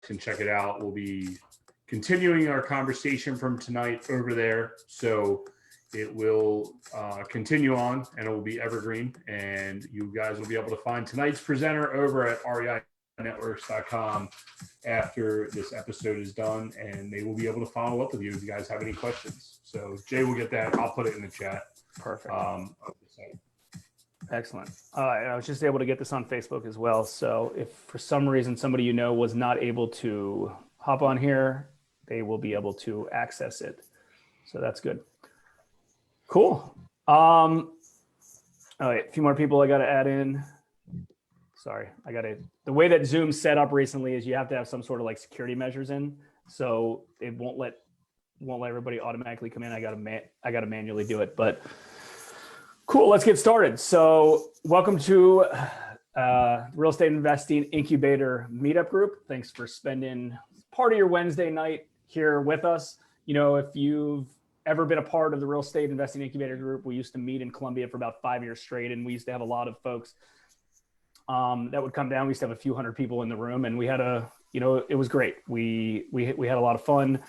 can check it out. We'll be continuing our conversation from tonight over there. So it will continue on, and it will be evergreen. And you guys will be able to find tonight's presenter over at REINetworks.com after this episode is done, and they will be able to follow up with you if you guys have any questions. So Jay will get that. I'll put it in the chat. Perfect. Excellent. I was just able to get this on Facebook as well. So if for some reason somebody you know was not able to hop on here, they will be able to access it. So that's good. Cool. All right, a few more people I got to add in. Sorry, the way that Zoom's set up recently is you have to have some sort of like security measures in. So it won't let everybody automatically come in. I got to manually do it, but cool. Let's get started. So welcome to Real Estate Investing Incubator Meetup Group. Thanks for spending part of your Wednesday night here with us. You know, if you've ever been a part of the Real Estate Investing Incubator Group, we used to meet in Columbia for about 5 years straight, and we used to have a lot of folks that would come down. We used to have a few hundred people in the room, and we had it was great. We had a lot of fun.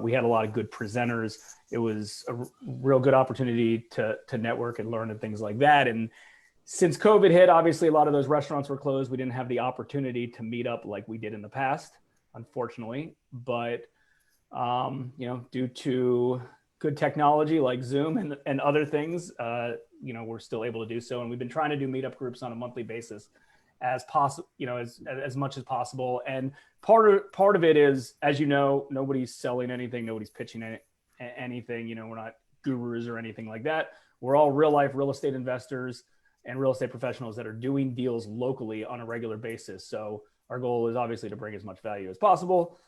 We had a lot of good presenters. It was a real good opportunity to network and learn and things like that. And since COVID hit, obviously a lot of those restaurants were closed. We didn't have the opportunity to meet up like we did in the past, unfortunately. But due to good technology like Zoom and other things, we're still able to do so. And we've been trying to do meetup groups on a monthly basis as possible, as much as possible. And part of it is, as you know, nobody's selling anything, nobody's pitching anything. We're not gurus or anything like that. We're all real life real estate investors and real estate professionals that are doing deals locally on a regular basis. So our goal is obviously to bring as much value as possible.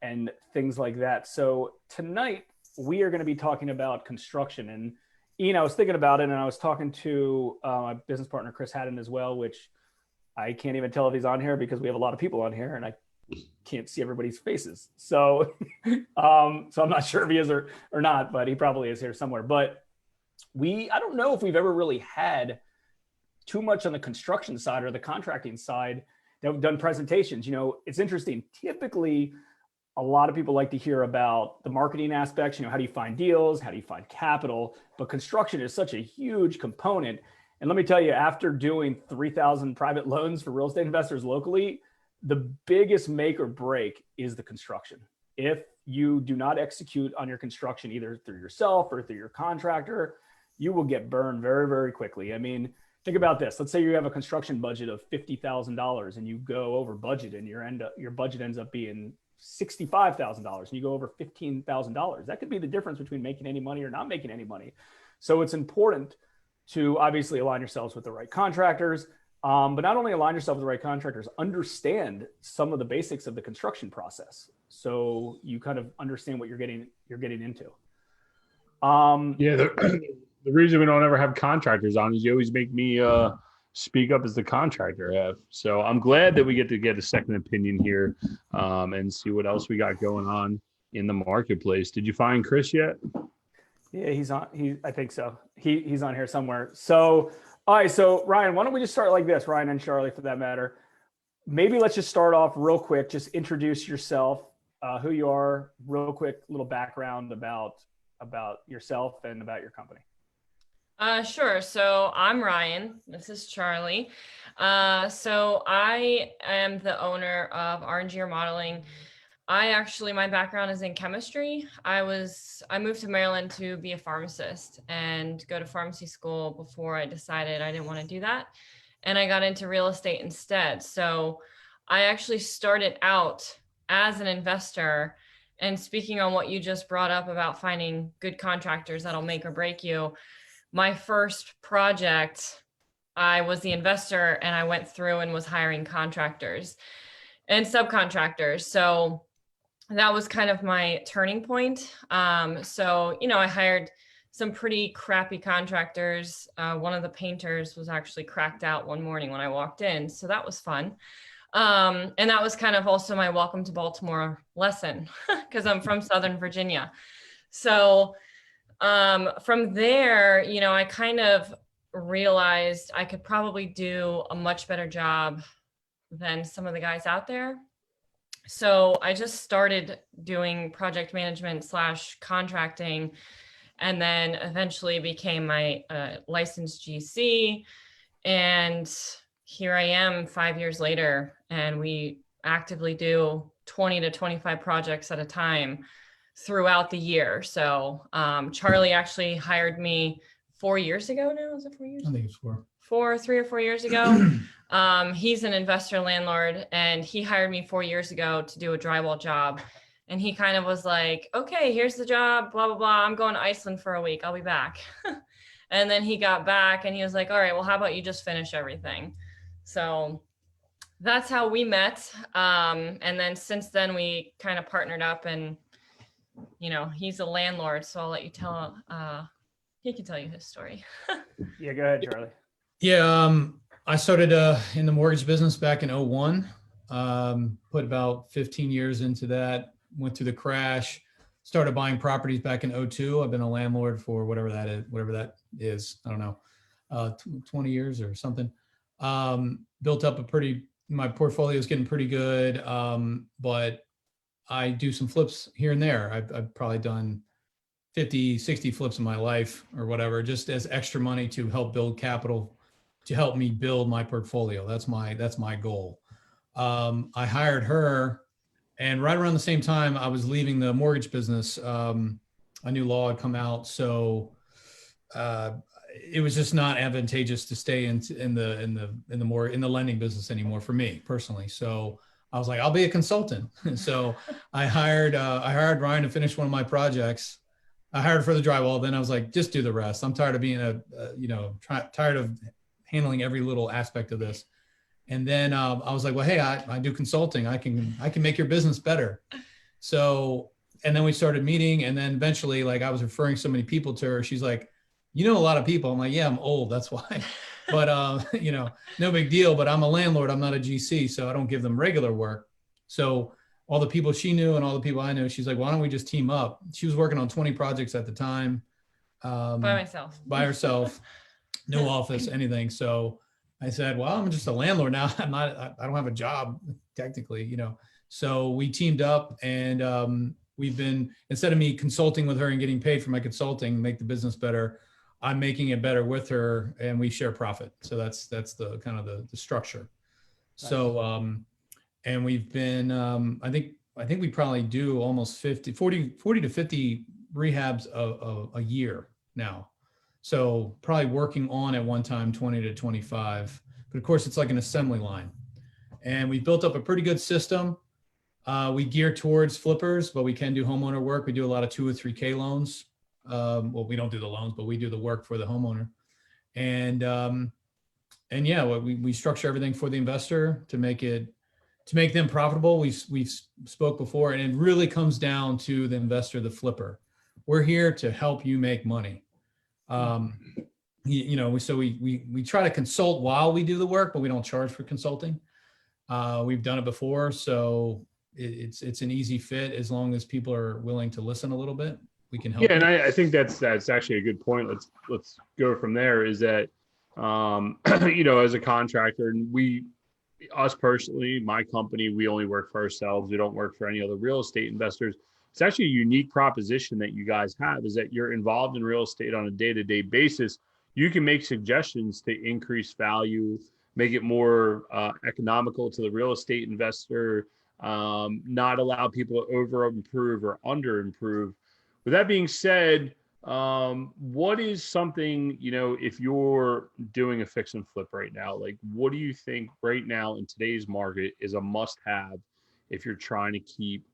And things like that. So tonight we are going to be talking about construction. And Ian, I was thinking about it, and I was talking to my business partner, Chris Haddon, as well, which I can't even tell if he's on here because we have a lot of people on here and I can't see everybody's faces. So, so I'm not sure if he is or not, but he probably is here somewhere. But I don't know if we've ever really had too much on the construction side or the contracting side that we've done presentations. It's interesting. Typically, a lot of people like to hear about the marketing aspects. How do you find deals? How do you find capital? But construction is such a huge component. And let me tell you, after doing 3,000 private loans for real estate investors locally, the biggest make or break is the construction. If you do not execute on your construction, either through yourself or through your contractor, you will get burned very, very quickly. I mean, think about this. Let's say you have a construction budget of $50,000 and you go over budget and your budget ends up being $65,000 and you go over $15,000. That could be the difference between making any money or not making any money. So it's important to obviously align yourselves with the right contractors, but not only align yourself with the right contractors, understand some of the basics of the construction process, so you kind of understand what you're getting into. The reason we don't ever have contractors on is you always make me speak up as the contractor have. So I'm glad that we get to get a second opinion here and see what else we got going on in the marketplace. Did you find Chris yet? Yeah, he's on. I think so. He's on here somewhere. So, all right. So Ryan, why don't we just start like this, Ryan and Charlie for that matter. Maybe let's just start off real quick. Just introduce yourself, who you are, real quick, little background about yourself and about your company. Sure. So I'm Ryan. This is Charlie. So I am the owner of RNG Remodeling. My background is in chemistry. I moved to Maryland to be a pharmacist and go to pharmacy school before I decided I didn't want to do that. And I got into real estate instead. So I actually started out as an investor. And speaking on what you just brought up about finding good contractors that'll make or break you, my first project, I was the investor and I went through and was hiring contractors and subcontractors. So that was kind of my turning point. I hired some pretty crappy contractors. One of the painters was actually cracked out one morning when I walked in. So that was fun. And that was kind of also my welcome to Baltimore lesson because I'm from Southern Virginia. So from there, I kind of realized I could probably do a much better job than some of the guys out there. So I just started doing project management / contracting, and then eventually became my licensed GC. And here I am 5 years later, and we actively do 20 to 25 projects at a time throughout the year. So Charlie actually hired me 4 years ago now. Is it 4 years? I think it's 4. 3 or 4 years ago. He's an investor landlord, and he hired me 4 years ago to do a drywall job. And he kind of was like, okay, here's the job, blah, blah, blah. I'm going to Iceland for a week. I'll be back. And then he got back and he was like, all right, well, how about you just finish everything? So that's how we met. And then since then we kind of partnered up, and, you know, he's a landlord. So I'll let you tell, he can tell you his story. Yeah, go ahead, Charlie. Yeah, I started in the mortgage business back in 01. Put about 15 years into that, went through the crash, started buying properties back in 02. I've been a landlord for whatever that is. I don't know, 20 years or something. Built up my portfolio is getting pretty good. But I do some flips here and there. I've probably done 50, 60 flips in my life or whatever, just as extra money to help build capital, to help me build my portfolio. That's my goal. I hired her, and right around the same time I was leaving the mortgage business, a new law had come out. So it was just not advantageous to stay in the lending business anymore for me personally. So I was like, I'll be a consultant. So I hired Ryan to finish one of my projects. I hired for the drywall. Then I was like, just do the rest. I'm tired of being tired of handling every little aspect of this. And then I was like, well, hey, I do consulting. I can make your business better. So, and then we started meeting, and then eventually, like, I was referring so many people to her. She's like, you know, a lot of people. I'm like, yeah, I'm old. That's why. But, no big deal. But I'm a landlord. I'm not a GC. So I don't give them regular work. So all the people she knew and all the people I knew, she's like, why don't we just team up? She was working on 20 projects at the time. By herself, no office, anything. So I said, well, I'm just a landlord now. I don't have a job technically, So we teamed up, and we've been, instead of me consulting with her and getting paid for my consulting, make the business better, I'm making it better with her, and we share profit. So that's the kind of the structure. Nice. So, and we've been, I think we probably do almost 40 to 50 rehabs a year now. So probably working on at one time 20 to 25, but of course it's like an assembly line. And we built up a pretty good system. We gear towards flippers, but we can do homeowner work. We do a lot of 2 or 3K loans. Well, we don't do the loans, but we do the work for the homeowner. And yeah, we structure everything for the investor to make them profitable. We've spoke before, and it really comes down to the investor, the flipper. We're here to help you make money. So we try to consult while we do the work, but we don't charge for consulting. We've done it before, so it's an easy fit as long as people are willing to listen a little bit. We can help. Yeah, and I think that's actually a good point. Let's go from there. Is that as a contractor, and us personally, my company, we only work for ourselves. We don't work for any other real estate investors. It's actually a unique proposition that you guys have, is that you're involved in real estate on a day-to-day basis. You can make suggestions to increase value, make it more economical to the real estate investor, not allow people to over improve or under improve. With that being said, what is something, if you're doing a fix and flip right now, like what do you think right now in today's market is a must have if you're trying to keep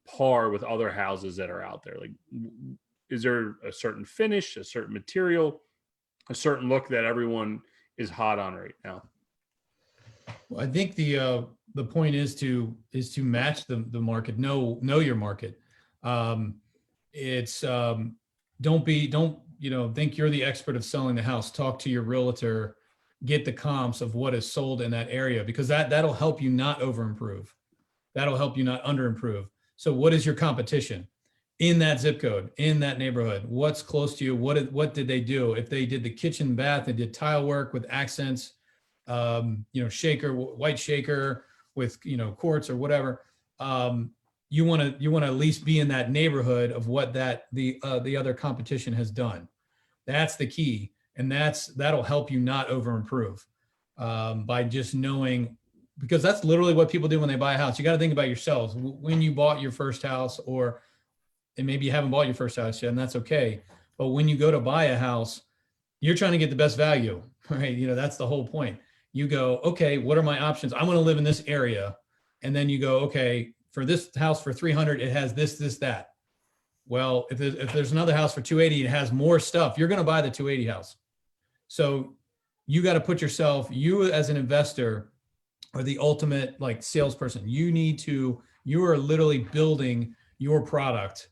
par with other houses that are out there? Like, is there a certain finish, a certain material, a certain look that everyone is hot on right now? Well, I think the point is to match the market, know your market. It's don't think you're the expert of selling the house. Talk to your realtor, get the comps of what is sold in that area, because that'll help you not over improve. That'll help you not under improve. So what is your competition in that zip code, in that neighborhood? What's close to you? What did they do? If they did the kitchen, bath, they did tile work with accents, shaker, white shaker with, quartz or whatever. you want to at least be in that neighborhood of what the other competition has done. That's the key, and that'll help you not over improve by just knowing, because that's literally what people do when they buy a house. You got to think about yourselves when you bought your first house, and maybe you haven't bought your first house yet, and that's okay. But when you go to buy a house, you're trying to get the best value, right? That's the whole point. You go, okay, what are my options? I want to live in this area. And then you go, okay, for this house for 300, it has this, that. Well, if there's another house for 280, it has more stuff. You're going to buy the 280 house. So you got to put yourself, you as an investor are the ultimate like salesperson. You are literally building your product.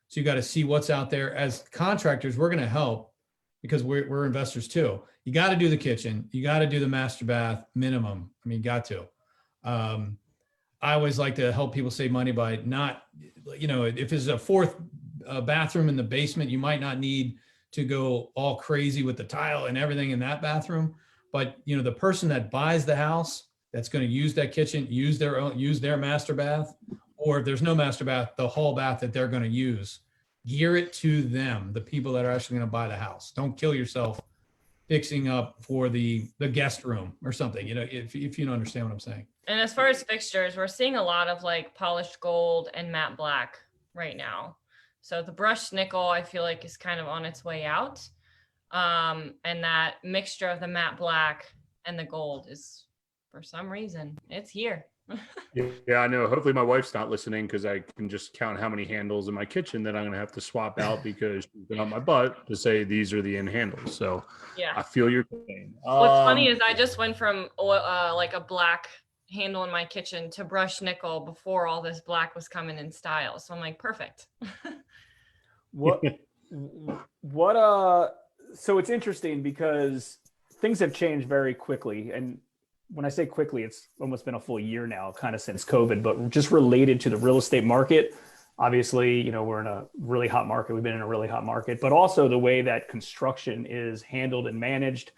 So you got to see what's out there. As contractors, we're going to help because we're investors too. You got to do the kitchen. You got to do the master bath minimum. I mean, you got to. I always like to help people save money by not, if it's a fourth bathroom in the basement, you might not need to go all crazy with the tile and everything in that bathroom. But, the person that buys the house that's going to use that kitchen, use their master bath, or if there's no master bath, the hall bath that they're going to use, gear it to them, the people that are actually going to buy the house. Don't kill yourself fixing up for the guest room or something, if you don't understand what I'm saying. And as far as fixtures, we're seeing a lot of like polished gold and matte black right now. So the brushed nickel, I feel like, is kind of on its way out. And that mixture of the matte black and the gold is, for some reason, it's here. Yeah, I know. Hopefully my wife's not listening because I can just count how many handles in my kitchen that I'm going to have to swap out because she's been on my butt to say these are the end handles. So Yeah. I feel your pain. What's funny is I just went from like a black handle in my kitchen to brushed nickel before all this black was coming in style. So I'm like, perfect. So it's interesting because things have changed very quickly. And when I say quickly, it's almost been a full year now, kind of since COVID, but just related to the real estate market. Obviously, we're in a really hot market. We've been in a really hot market, but also the way that construction is handled and managed.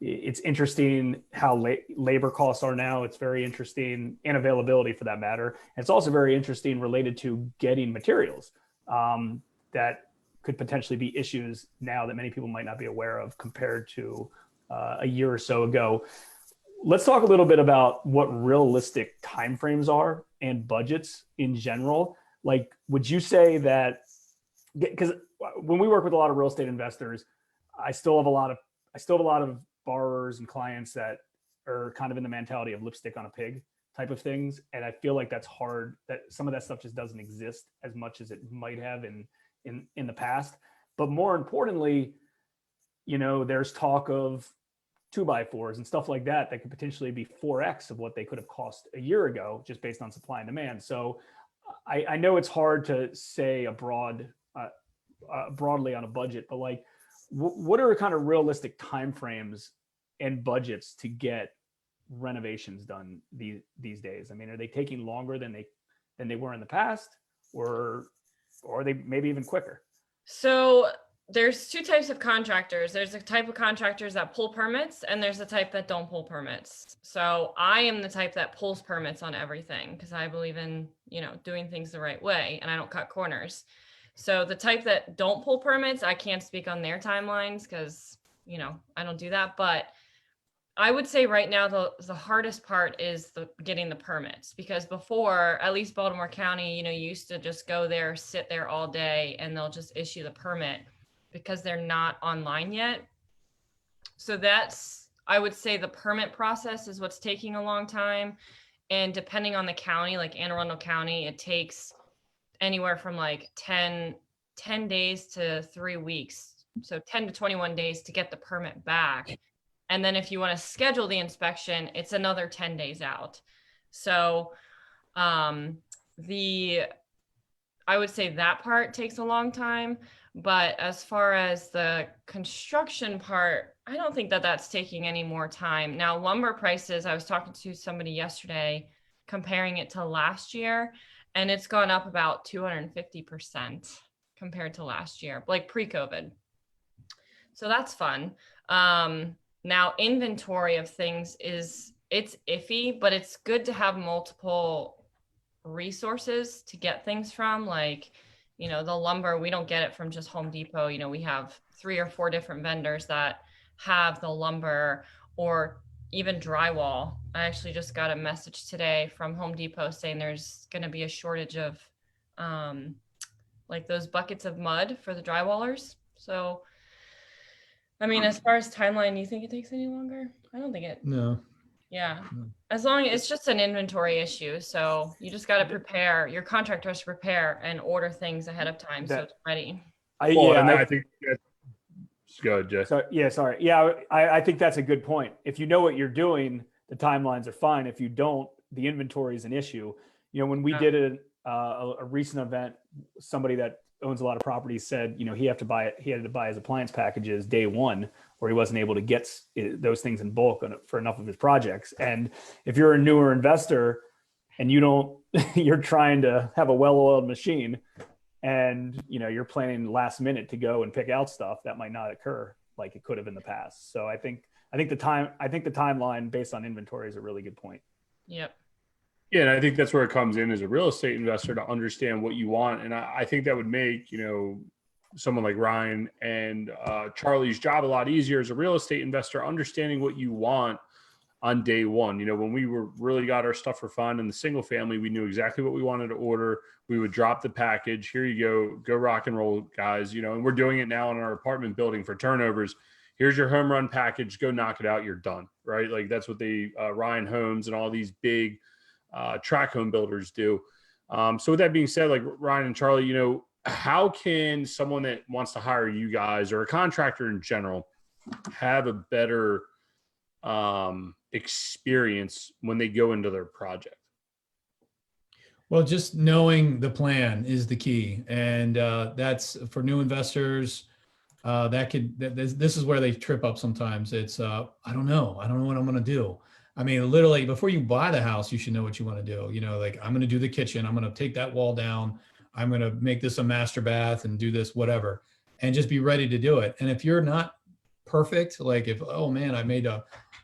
It's interesting how labor costs are now. It's very interesting, and availability for that matter. And it's also very interesting related to getting materials that could potentially be issues now that many people might not be aware of compared to a year or so ago. Let's talk a little bit about what realistic timeframes are and budgets in general. Like, would you say that, because when we work with a lot of real estate investors, I still have a lot of borrowers and clients that are kind of in the mentality of lipstick on a pig type of things. And I feel like that's hard, that some of that stuff just doesn't exist as much as it might have in the past. But more importantly, there's talk of 2x4s and stuff like that that could potentially be 4x of what they could have cost a year ago, just based on supply and demand. So I know it's hard to say broadly on a budget, but like, what are kind of realistic timeframes and budgets to get renovations done these days? I mean, are they taking longer than they were in the past, or are they maybe even quicker? So there's two types of contractors. There's a type of contractors that pull permits, and there's a type that don't pull permits. So I am the type that pulls permits on everything because I believe in, doing things the right way, and I don't cut corners. So the type that don't pull permits, I can't speak on their timelines because, I don't do that. But I would say right now, the hardest part is getting the permits, because before, at least Baltimore County, you used to just go there, sit there all day, and they'll just issue the permit because they're not online yet. So I would say the permit process is what's taking a long time. And depending on the county, like Anne Arundel County, it takes anywhere from like 10 days to 3 weeks. So 10 to 21 days to get the permit back. And then if you want to schedule the inspection, it's another 10 days out. So I would say that part takes a long time. But as far as the construction part, I don't think that that's taking any more time. Now, lumber prices, I was talking to somebody yesterday, comparing it to last year, and it's gone up about 250% compared to last year, like pre-COVID. So that's fun. Now, inventory of things is it's iffy, but it's good to have multiple resources to get things from. Like, the lumber, we don't get it from just Home Depot. We have 3 or 4 different vendors that have the lumber, or even drywall. I actually just got a message today from Home Depot saying there's going to be a shortage of like those buckets of mud for the drywallers. So, I mean, as far as timeline, you think it takes any longer? I don't think it. No. Yeah. No. As long as it's just an inventory issue. So you just got to prepare, your contractor has to prepare and order things ahead of time so it's ready. I think that's good, Jay. Sorry. Yeah, I think that's a good point. If you know what you're doing, the timelines are fine. If you don't, the inventory is an issue. When we did a recent event, somebody that owns a lot of properties said, he had to buy his appliance packages day one, or he wasn't able to get those things in bulk for enough of his projects. And if you're a newer investor and you're trying to have a well-oiled machine, and you're planning last minute to go and pick out stuff, that might not occur like it could have in the past. So I think the timeline based on inventory is a really good point. Yep. Yeah, and I think that's where it comes in as a real estate investor, to understand what you want. And I think that would make, someone like Ryan and Charlie's job a lot easier as a real estate investor, understanding what you want on day one. When we really got our stuff refined in the single family, we knew exactly what we wanted to order. We would drop the package. Here you go rock and roll, guys. And we're doing it now in our apartment building for turnovers. Here's your home run package. Go knock it out. You're done, right? Like that's what the Ryan Homes and all these big track home builders do. So with that being said, like Ryan and Charlie, how can someone that wants to hire you guys, or a contractor in general, have a better experience when they go into their project? Well, just knowing the plan is the key. And that's for new investors. This is where they trip up sometimes. It's, I don't know what I'm going to do. I mean, literally before you buy the house, you should know what you want to do. Like I'm going to do the kitchen. I'm going to take that wall down. I'm going to make this a master bath and do this, whatever, and just be ready to do it. And if you're not perfect, like if, oh man, I made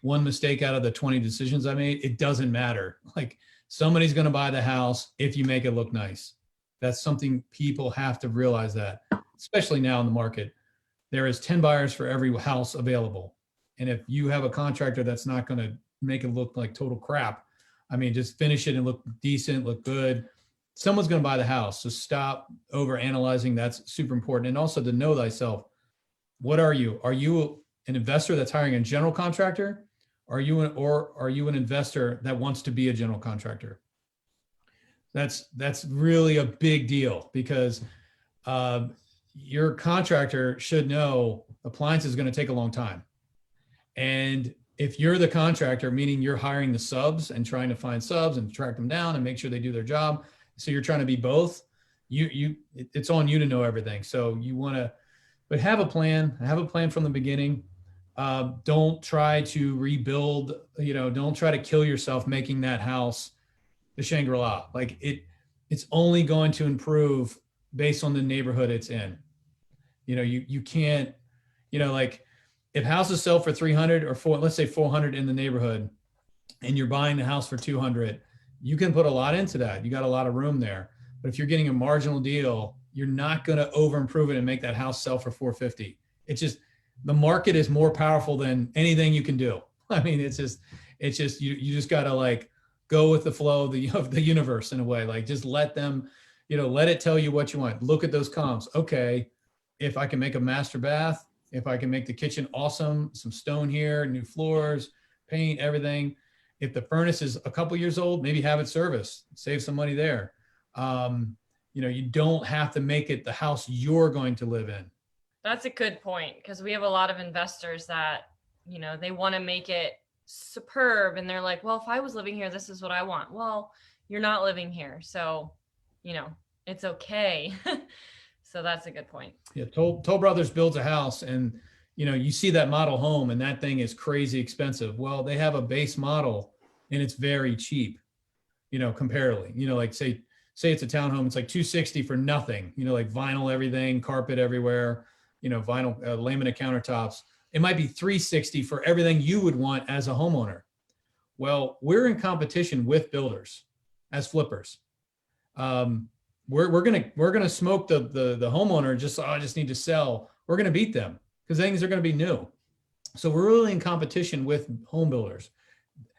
one mistake out of the 20 decisions I made, it doesn't matter. Like somebody's going to buy the house if you make it look nice. That's something people have to realize, that, especially now in the market, there is 10 buyers for every house available. And if you have a contractor that's not going to make it look like total crap, I mean, just finish it and look decent, look good, someone's going to buy the house. So stop over analyzing. That's super important. And also to know thyself. What are you? Are you an investor that's hiring a general contractor? Are you an investor that wants to be a general contractor? That's really a big deal, because your contractor should know appliance is going to take a long time. And if you're the contractor, meaning you're hiring the subs and trying to find subs and track them down and make sure they do their job, so you're trying to be both, it's on you to know everything. So you want to, but have a plan from the beginning. Don't try to rebuild, don't try to kill yourself making that house the Shangri-La. Like it's only going to improve based on the neighborhood it's in. You can't, like if houses sell for 300 or let's say 400 in the neighborhood, and you're buying the house for 200, you can put a lot into that. You got a lot of room there. But if you're getting a marginal deal, you're not going to over improve it and make that house sell for 450. It's just, the market is more powerful than anything you can do. I mean, it's just you just got to like go with the flow of the universe in a way. Like just let them, let it tell you what you want. Look at those comps. Okay, if I can make a master bath, if I can make the kitchen awesome, some stone here, new floors, paint, everything. If the furnace is a couple years old, maybe have it serviced, save some money there. You don't have to make it the house you're going to live in. That's a good point, because we have a lot of investors that, they want to make it superb, and they're like, well, if I was living here, this is what I want. Well, you're not living here, so, it's okay. So that's a good point. Yeah, Toll Brothers builds a house, and you see that model home, and that thing is crazy expensive. Well, they have a base model, and it's very cheap, comparatively. Like say it's a townhome, it's like $260 for nothing. Like vinyl everything, carpet everywhere. Vinyl laminate countertops. It might be $360 for everything you would want as a homeowner. Well, we're in competition with builders as flippers. We're gonna smoke the homeowner. Just, I just need to sell. We're gonna beat them because things are gonna be new. So we're really in competition with home builders.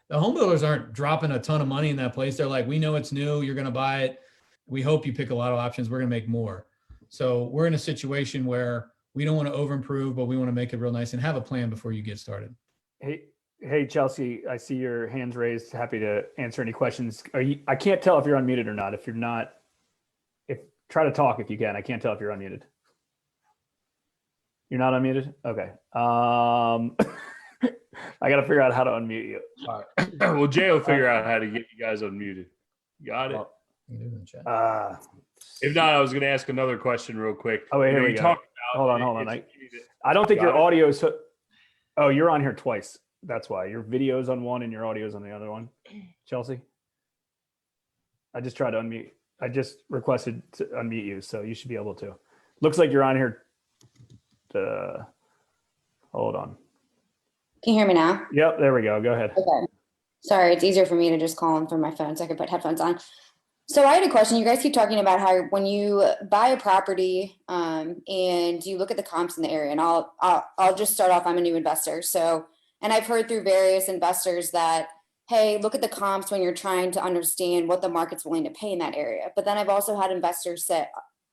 The home builders aren't dropping a ton of money in that place. They're like, we know it's new. You're gonna buy it. We hope you pick a lot of options. We're gonna make more. So we're in a situation where we don't want to over improve, but we want to make it real nice and have a plan before you get started. Hey, Chelsea, I see your hands raised. Happy to answer any questions. I can't tell if you're unmuted or not. If you're not, try to talk if you can. I can't tell if you're unmuted. You're not unmuted? Okay. I got to figure out how to unmute you. All right. Well, Jay will figure out how to get you guys unmuted. Got it. If not, I was going to ask another question real quick. Oh, wait, here we go. Hold on. I don't think your audio is. Oh, you're on here twice. That's why your video's on one and your audio's on the other one. Chelsea, I just tried to unmute. I just requested to unmute you, so you should be able to. Looks like you're on here. Hold on. Can you hear me now? Yep, there we go. Go ahead. Okay. Sorry, it's easier for me to just call in from my phone so I can put headphones on. So I had a question. You guys keep talking about how when you buy a property and you look at the comps in the area, and I'll just start off. I'm a new investor, so and I've heard through various investors that, hey, look at the comps when you're trying to understand what the market's willing to pay in that area. But then I've also had investors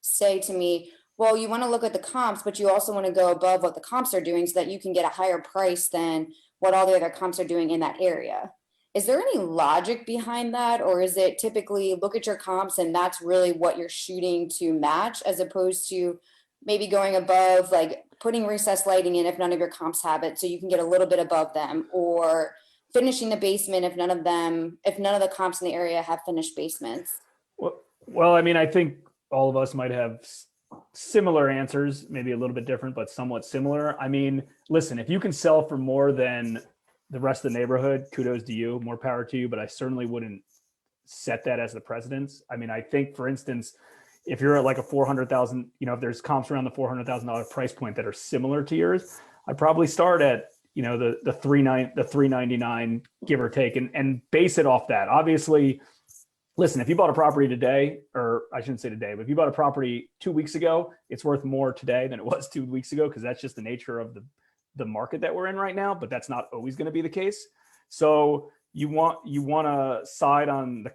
say to me, well, you want to look at the comps, but you also want to go above what the comps are doing so that you can get a higher price than what all the other comps are doing in that area. Is there any logic behind that? Or is it typically look at your comps and that's really what you're shooting to match, as opposed to maybe going above, like putting recessed lighting in if none of your comps have it, so you can get a little bit above them, or finishing the basement if none of the comps in the area have finished basements? Well, I mean, I think all of us might have similar answers, maybe a little bit different, but somewhat similar. I mean, listen, if you can sell for more than the rest of the neighborhood, kudos to you, more power to you, but I certainly wouldn't set that as the precedence. I mean, I think, for instance, if you're at like a 400,000, if there's comps around the $400,000 price point that are similar to yours, I'd probably start at, the 399, give or take, and base it off that. Obviously, listen, if you bought a property today, or I shouldn't say today, but if you bought a property 2 weeks ago, it's worth more today than it was 2 weeks ago, because that's just the nature of the market that we're in right now. But that's not always going to be the case. So you want to side on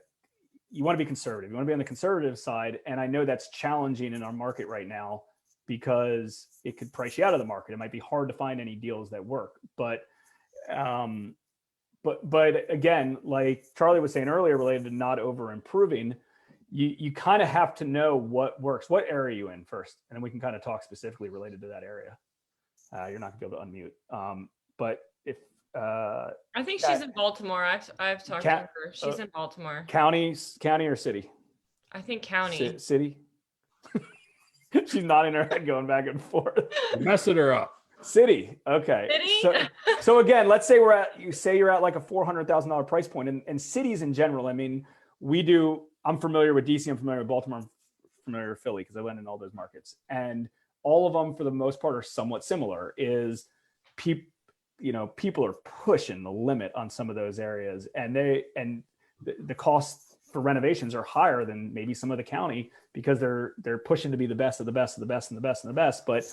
you want to be conservative. You want to be on the conservative side. And I know that's challenging in our market right now because it could price you out of the market. It might be hard to find any deals that work. But again, like Charlie was saying earlier, related to not over improving, you kind of have to know what works. What area are you in first? And then we can kind of talk specifically related to that area. You're not gonna be able to unmute. But if I think she's in Baltimore. I've talked to her. She's in Baltimore. County or city? I think county. City. She's nodding her head, going back and forth. Messing her up. City. Okay. City? So again, let's say you're at like a $400,000 price point, and cities in general. I mean, I'm familiar with DC. I'm familiar with Baltimore. I'm familiar with Philly because I went in all those markets, and all of them for the most part are somewhat similar. People are pushing the limit on some of those areas, and the costs for renovations are higher than maybe some of the county because they're pushing to be the best of the best of the best and the best and the best. But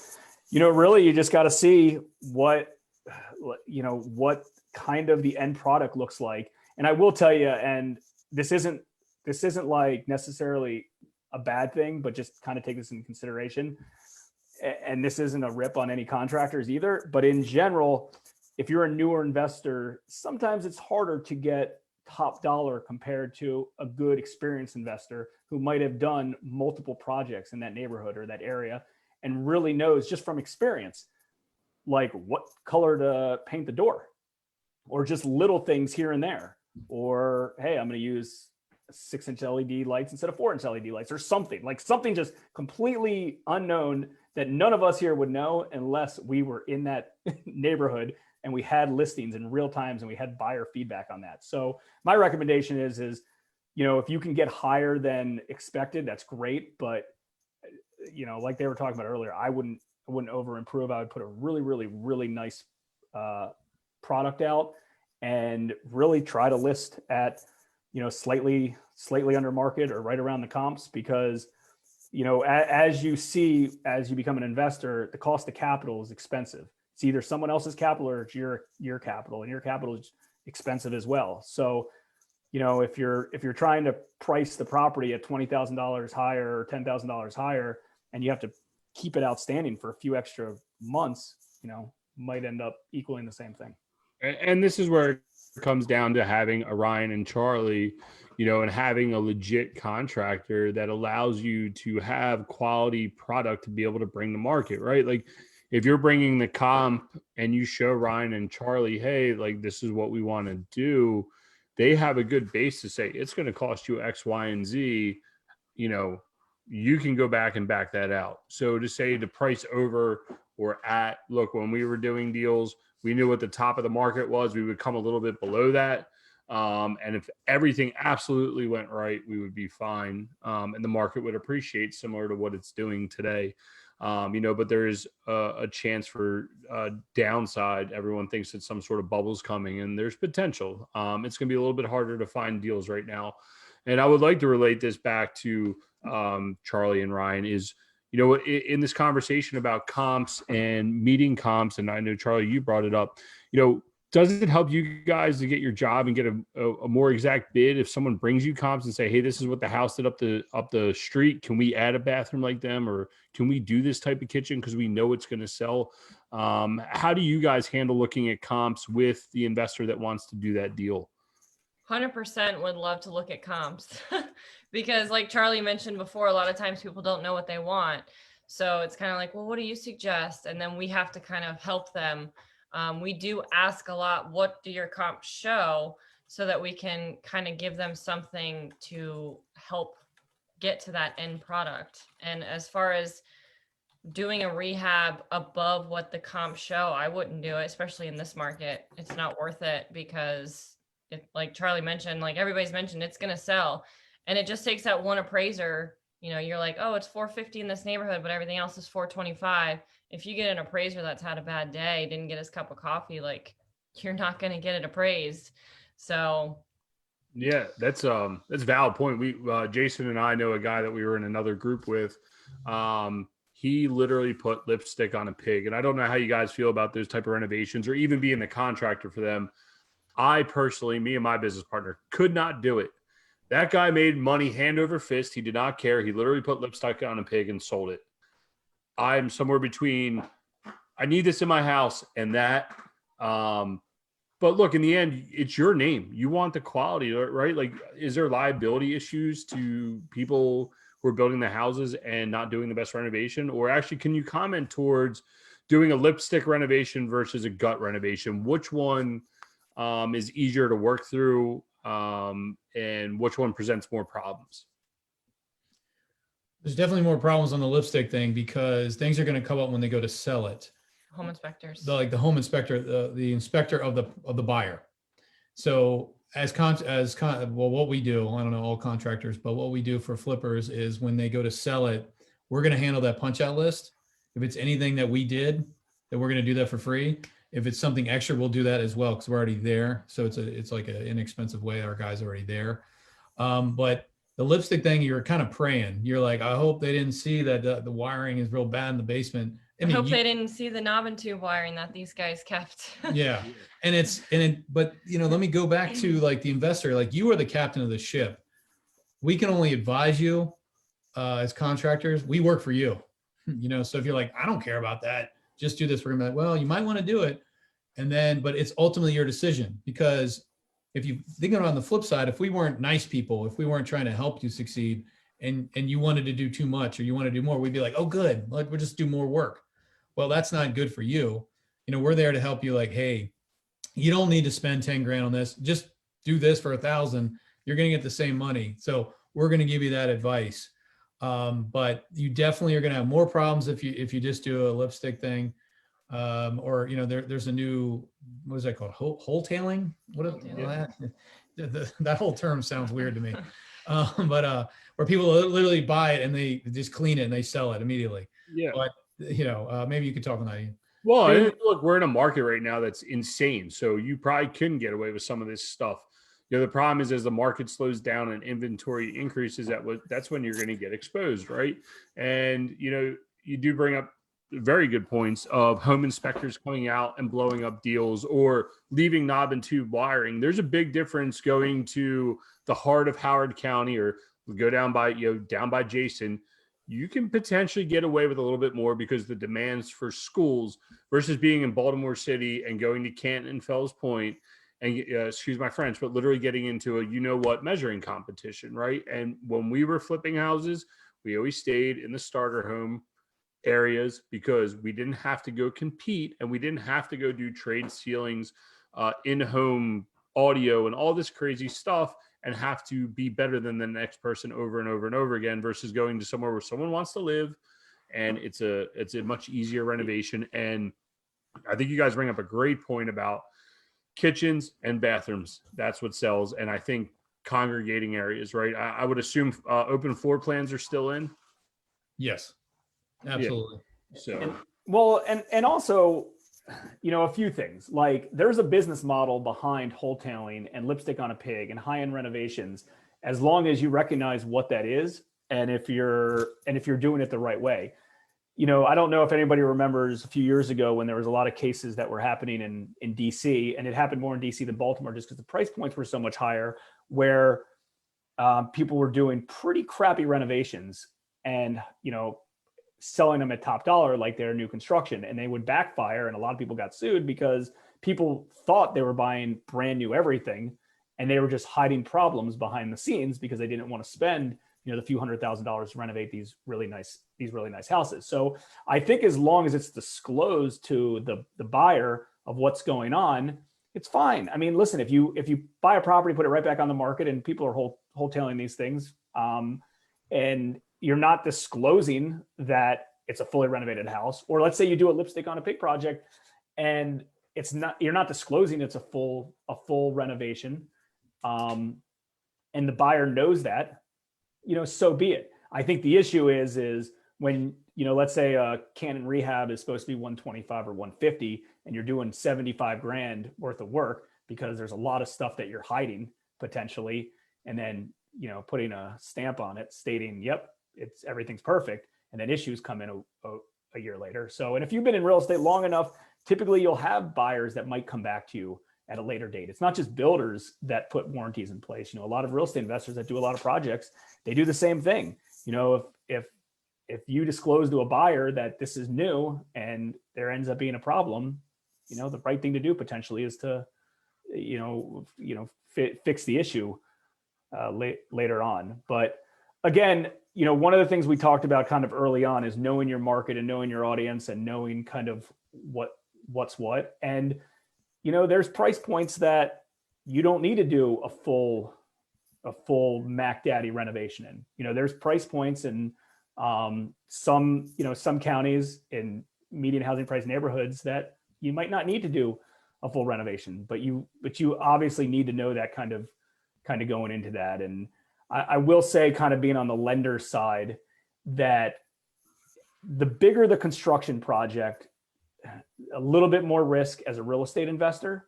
really, you just got to see what kind of the end product looks like. And I will tell you, and this isn't like necessarily a bad thing, but just kind of take this into consideration. And this isn't a rip on any contractors either, but in general, if you're a newer investor, sometimes it's harder to get top dollar compared to a good experienced investor who might have done multiple projects in that neighborhood or that area and really knows just from experience, like what color to paint the door, or just little things here and there, or, hey, I'm going to use 6-inch LED lights instead of 4-inch LED lights, or something just completely unknown that none of us here would know unless we were in that neighborhood and we had listings in real times and we had buyer feedback on that. So my recommendation is, if you can get higher than expected, that's great. But, like they were talking about earlier, I wouldn't over improve. I would put a really, really, really nice product out and really try to list at, slightly under market or right around the comps, because, as you become an investor, the cost of capital is expensive. It's either someone else's capital or it's your capital, and your capital is expensive as well. So, if you're trying to price the property at $20,000 higher or $10,000 higher, and you have to keep it outstanding for a few extra months, might end up equaling the same thing. And this is where it comes down to having a Ryan and Charlie, and having a legit contractor that allows you to have quality product to be able to bring to market, right? Like, if you're bringing the comp and you show Ryan and Charlie, hey, like, this is what we want to do, they have a good base to say it's going to cost you X, Y, and Z. You can go back and back that out. So to say the price over or at, look, when we were doing deals, we knew what the top of the market was. We would come a little bit below that. And if everything absolutely went right, we would be fine. And the market would appreciate, similar to what it's doing today. But there is a chance for downside. Everyone thinks that some sort of bubble's coming, and there's potential. It's going to be a little bit harder to find deals right now. And I would like to relate this back to Charlie and Ryan is, in this conversation about comps and meeting comps, and I know, Charlie, you brought it up, does it help you guys to get your job and get a more exact bid if someone brings you comps and say, hey, this is what the house did up the street. Can we add a bathroom like them? Or can we do this type of kitchen because we know it's going to sell? How do you guys handle looking at comps with the investor that wants to do that deal? 100% would love to look at comps because, like Charlie mentioned before, a lot of times people don't know what they want. So it's kind of like, well, what do you suggest? And then we have to kind of help them. We do ask a lot, what do your comps show, so that we can kind of give them something to help get to that end product. And as far as doing a rehab above what the comps show, I wouldn't do it, especially in this market. It's not worth it because, like Charlie mentioned, like everybody's mentioned, it's going to sell. And it just takes that one appraiser. You're like, oh, it's 450 in this neighborhood, but everything else is 425. If you get an appraiser that's had a bad day, didn't get his cup of coffee, like, you're not going to get it appraised. So yeah, that's a valid point. We Jason and I know a guy that we were in another group with. He literally put lipstick on a pig, and I don't know how you guys feel about those type of renovations or even being the contractor for them. I personally, me and my business partner, could not do it. That guy made money hand over fist. He did not care. He literally put lipstick on a pig and sold it. I'm somewhere between, I need this in my house and that. But look, in the end, it's your name. You want the quality, right? Like, is there liability issues to people who are building the houses and not doing the best renovation? Or actually, can you comment towards doing a lipstick renovation versus a gut renovation? Which one is easier to work through, and which one presents more problems? There's definitely more problems on the lipstick thing because things are going to come up when they go to sell it. home inspectors. The home inspector, the inspector of the buyer. So what we do, I don't know all contractors, but what we do for flippers is when they go to sell it, we're going to handle that punch out list. If it's anything that we did, then we're going to do that for free. If it's something extra, we'll do that as well because we're already there. So it's like an inexpensive way. Our guy's already there. But the lipstick thing, you're kind of praying. You're like, I hope they didn't see that the wiring is real bad in the basement. I hope they didn't see the knob and tube wiring that these guys kept. Yeah. But let me go back to like the investor, like you are the captain of the ship. We can only advise you as contractors. We work for you, so if you're like, I don't care about that, just do this. We're gonna be like, well, you might want to do it. But it's ultimately your decision, because if you think about it on the flip side, if we weren't nice people, if we weren't trying to help you succeed and you wanted to do too much or you want to do more, we'd be like, oh, good. Like, we'll just do more work. Well, that's not good for you. We're there to help you. Like, hey, you don't need to spend 10 grand on this. Just do this for 1,000. You're going to get the same money. So we're going to give you that advice. But you definitely are going to have more problems if you just do a lipstick thing. There's a new, what is that called? Wholetailing? That whole term sounds weird to me. Where people literally buy it and they just clean it and they sell it immediately. Yeah. But maybe you could talk on that. Well, They- look, we're in a market right now that's insane. So you probably couldn't get away with some of this stuff. The problem is as the market slows down and inventory increases, that's when you're going to get exposed, right? And you do bring up very good points of home inspectors coming out and blowing up deals or leaving knob and tube wiring. There's a big difference going to the heart of Howard County or go down by Jason. You can potentially get away with a little bit more because the demands for schools versus being in Baltimore City and going to Canton and Fells Point and excuse my French, but literally getting into a measuring competition, right? And when we were flipping houses, we always stayed in the starter home areas because we didn't have to go compete and we didn't have to go do trade ceilings, in-home audio and all this crazy stuff and have to be better than the next person over and over and over again versus going to somewhere where someone wants to live and it's a much easier renovation. And I think you guys bring up a great point about kitchens and bathrooms. That's what sells. And I think congregating areas, right? I would assume open floor plans are still in. Yes, absolutely. So and also, a few things like there's a business model behind wholetailing and lipstick on a pig and high-end renovations, as long as you recognize what that is. And if you're doing it the right way, I don't know if anybody remembers a few years ago when there was a lot of cases that were happening in DC, and it happened more in DC than Baltimore just because the price points were so much higher, where people were doing pretty crappy renovations and, selling them at top dollar like they're new construction, and they would backfire. And a lot of people got sued because people thought they were buying brand new everything and they were just hiding problems behind the scenes because they didn't want to spend the few $100,000 to renovate these really nice houses. So I think as long as it's disclosed to the buyer of what's going on, it's fine. I mean, listen, if you buy a property, put it right back on the market, and people are wholetailing these things, and you're not disclosing that it's a fully renovated house, or let's say you do a lipstick on a pig project and you're not disclosing it's a full renovation, and the buyer knows that, so be it. I think the issue is when, let's say a Canon rehab is supposed to be 125 or 150 and you're doing 75 grand worth of work because there's a lot of stuff that you're hiding potentially, and then, putting a stamp on it stating, yep, everything's perfect, and then issues come in a year later. So, and if you've been in real estate long enough, typically you'll have buyers that might come back to you at a later date. It's not just builders that put warranties in place. A lot of real estate investors that do a lot of projects, they do the same thing. If you disclose to a buyer that this is new and there ends up being a problem, the right thing to do potentially is to, fix the issue later on. But again, one of the things we talked about kind of early on is knowing your market and knowing your audience and knowing kind of what's what. And, there's price points that you don't need to do a full Mac Daddy renovation in. There's price points in some counties in median housing price neighborhoods that you might not need to do a full renovation, but you obviously need to know that kind of going into that. And I will say, kind of being on the lender side, that the bigger the construction project, a little bit more risk as a real estate investor,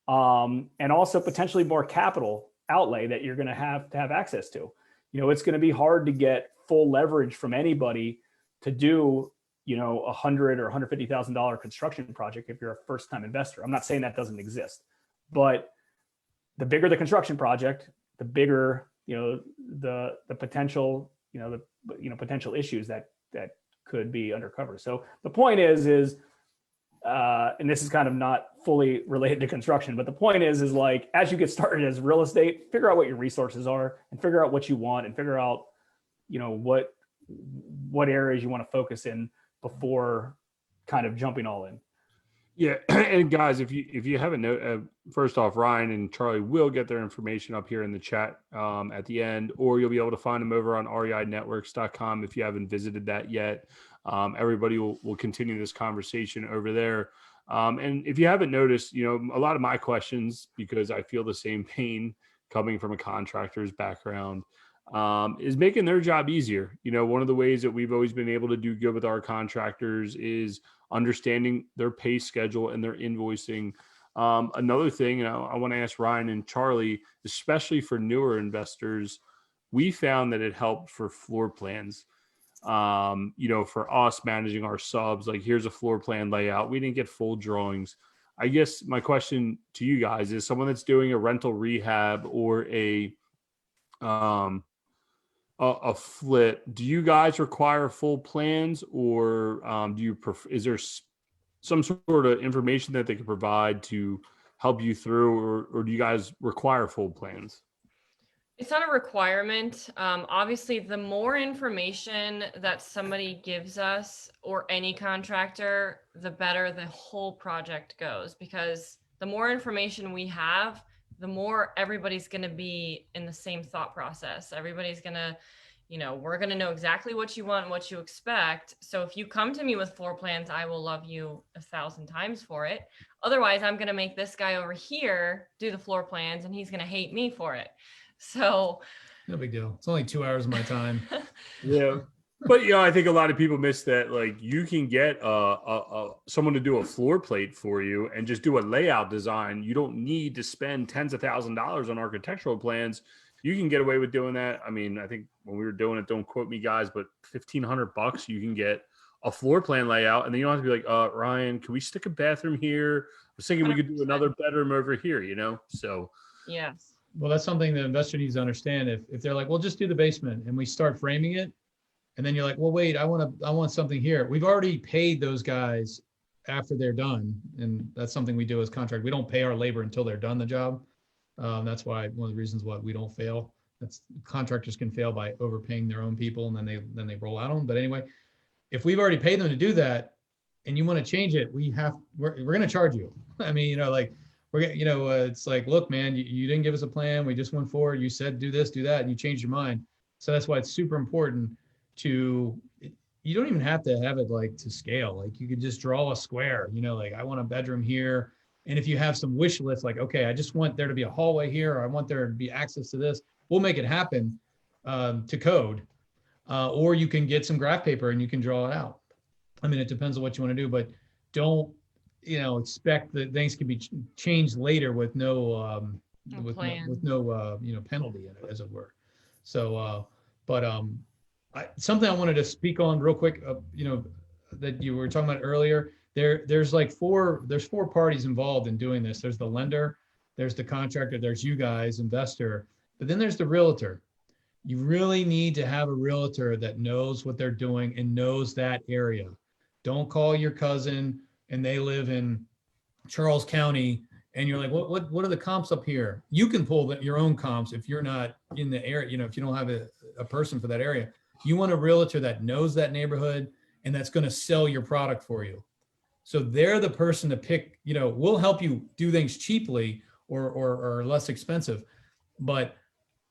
and also potentially more capital outlay that you're going to have access to. It's going to be hard to get full leverage from anybody to do, $100,000 or $150,000 construction project if you're a first-time investor. I'm not saying that doesn't exist, but the bigger the construction project, the bigger the potential potential issues that could be undercover. So the point is and this is kind of not fully related to construction, but the point is like, as you get started as real estate, figure out what your resources are and figure out what you want and figure out what areas you want to focus in before kind of jumping all in. Yeah, and guys, if you haven't know, first off, Ryan and Charlie will get their information up here in the chat at the end, or you'll be able to find them over on REINetworks.com if you haven't visited that yet. Everybody will continue this conversation over there. And if you haven't noticed, a lot of my questions, because I feel the same pain coming from a contractor's background, is making their job easier. You know, one of the ways that we've always been able to do good with our contractors is understanding their pay schedule and their invoicing. Another thing, and I want to ask Ryan and Charlie, especially for newer investors, we found that it helped for floor plans. You know, for us managing our subs, like here's a floor plan layout. We didn't get full drawings. I guess my question to you guys is, someone that's doing a rental rehab or a flip, do you guys require full plans, or is there some sort of information that they can provide to help you through, or do you guys require full plans? It's not a requirement. Obviously, the more information that somebody gives us, or any contractor, the better the whole project goes, because the more information we have, the more everybody's going to be in the same thought process. Everybody's going to, you know, we're going to know exactly what you want and what you expect. So if you come to me with floor plans, I will love you 1,000 times for it. Otherwise, I'm going to make this guy over here do the floor plans, and he's going to hate me for it. So No big deal. It's only 2 hours of my time. Yeah. But, you know, I think a lot of people miss that. Like, you can get someone to do a floor plate for you and just do a layout design. You don't need to spend tens of $1,000s on architectural plans. You can get away with doing that. I mean, I think when we were doing it, don't quote me guys, but $1,500 you can get a floor plan layout. And then you don't have to be like, Ryan, can we stick a bathroom here? I was thinking we could do 100%. another bedroom over here, you know? So yes. Well, that's something the investor needs to understand. If they're like, well, just do the basement, and we start framing it, and then you're like, well, wait, I want something here. We've already paid those guys after they're done. And that's something we do as contract. We don't pay our labor until they're done the job. That's why one of the reasons why we don't fail. That's contractors can fail by overpaying their own people, and then they roll out on them. But anyway, if we've already paid them to do that and you want to change it, we're going to charge you. I mean, you know, like, it's like, look, man, you didn't give us a plan. We just went forward. You said, do this, do that, and you changed your mind. So that's why it's super important you don't even have to have it like to scale. Like, you could just draw a square, you know, like, I want a bedroom here. And if you have some wish lists, like, okay, I just want there to be a hallway here, or I want there to be access to this, we'll make it happen to code. Or you can get some graph paper and you can draw it out. I mean, it depends on what you want to do, but don't, you know, expect that things can be changed later with no penalty in it, as it were. So, something I wanted to speak on real quick, that you were talking about earlier. There's four parties involved in doing this. There's the lender, there's the contractor, there's you guys, investor, but then there's the realtor. You really need to have a realtor that knows what they're doing and knows that area. Don't call your cousin and they live in Charles County and you're like, what are the comps up here? You can pull your own comps if you're not in the area, you know, if you don't have a person for that area. You want a realtor that knows that neighborhood and that's going to sell your product for you. So they're the person to pick, you know, we'll help you do things cheaply or less expensive, but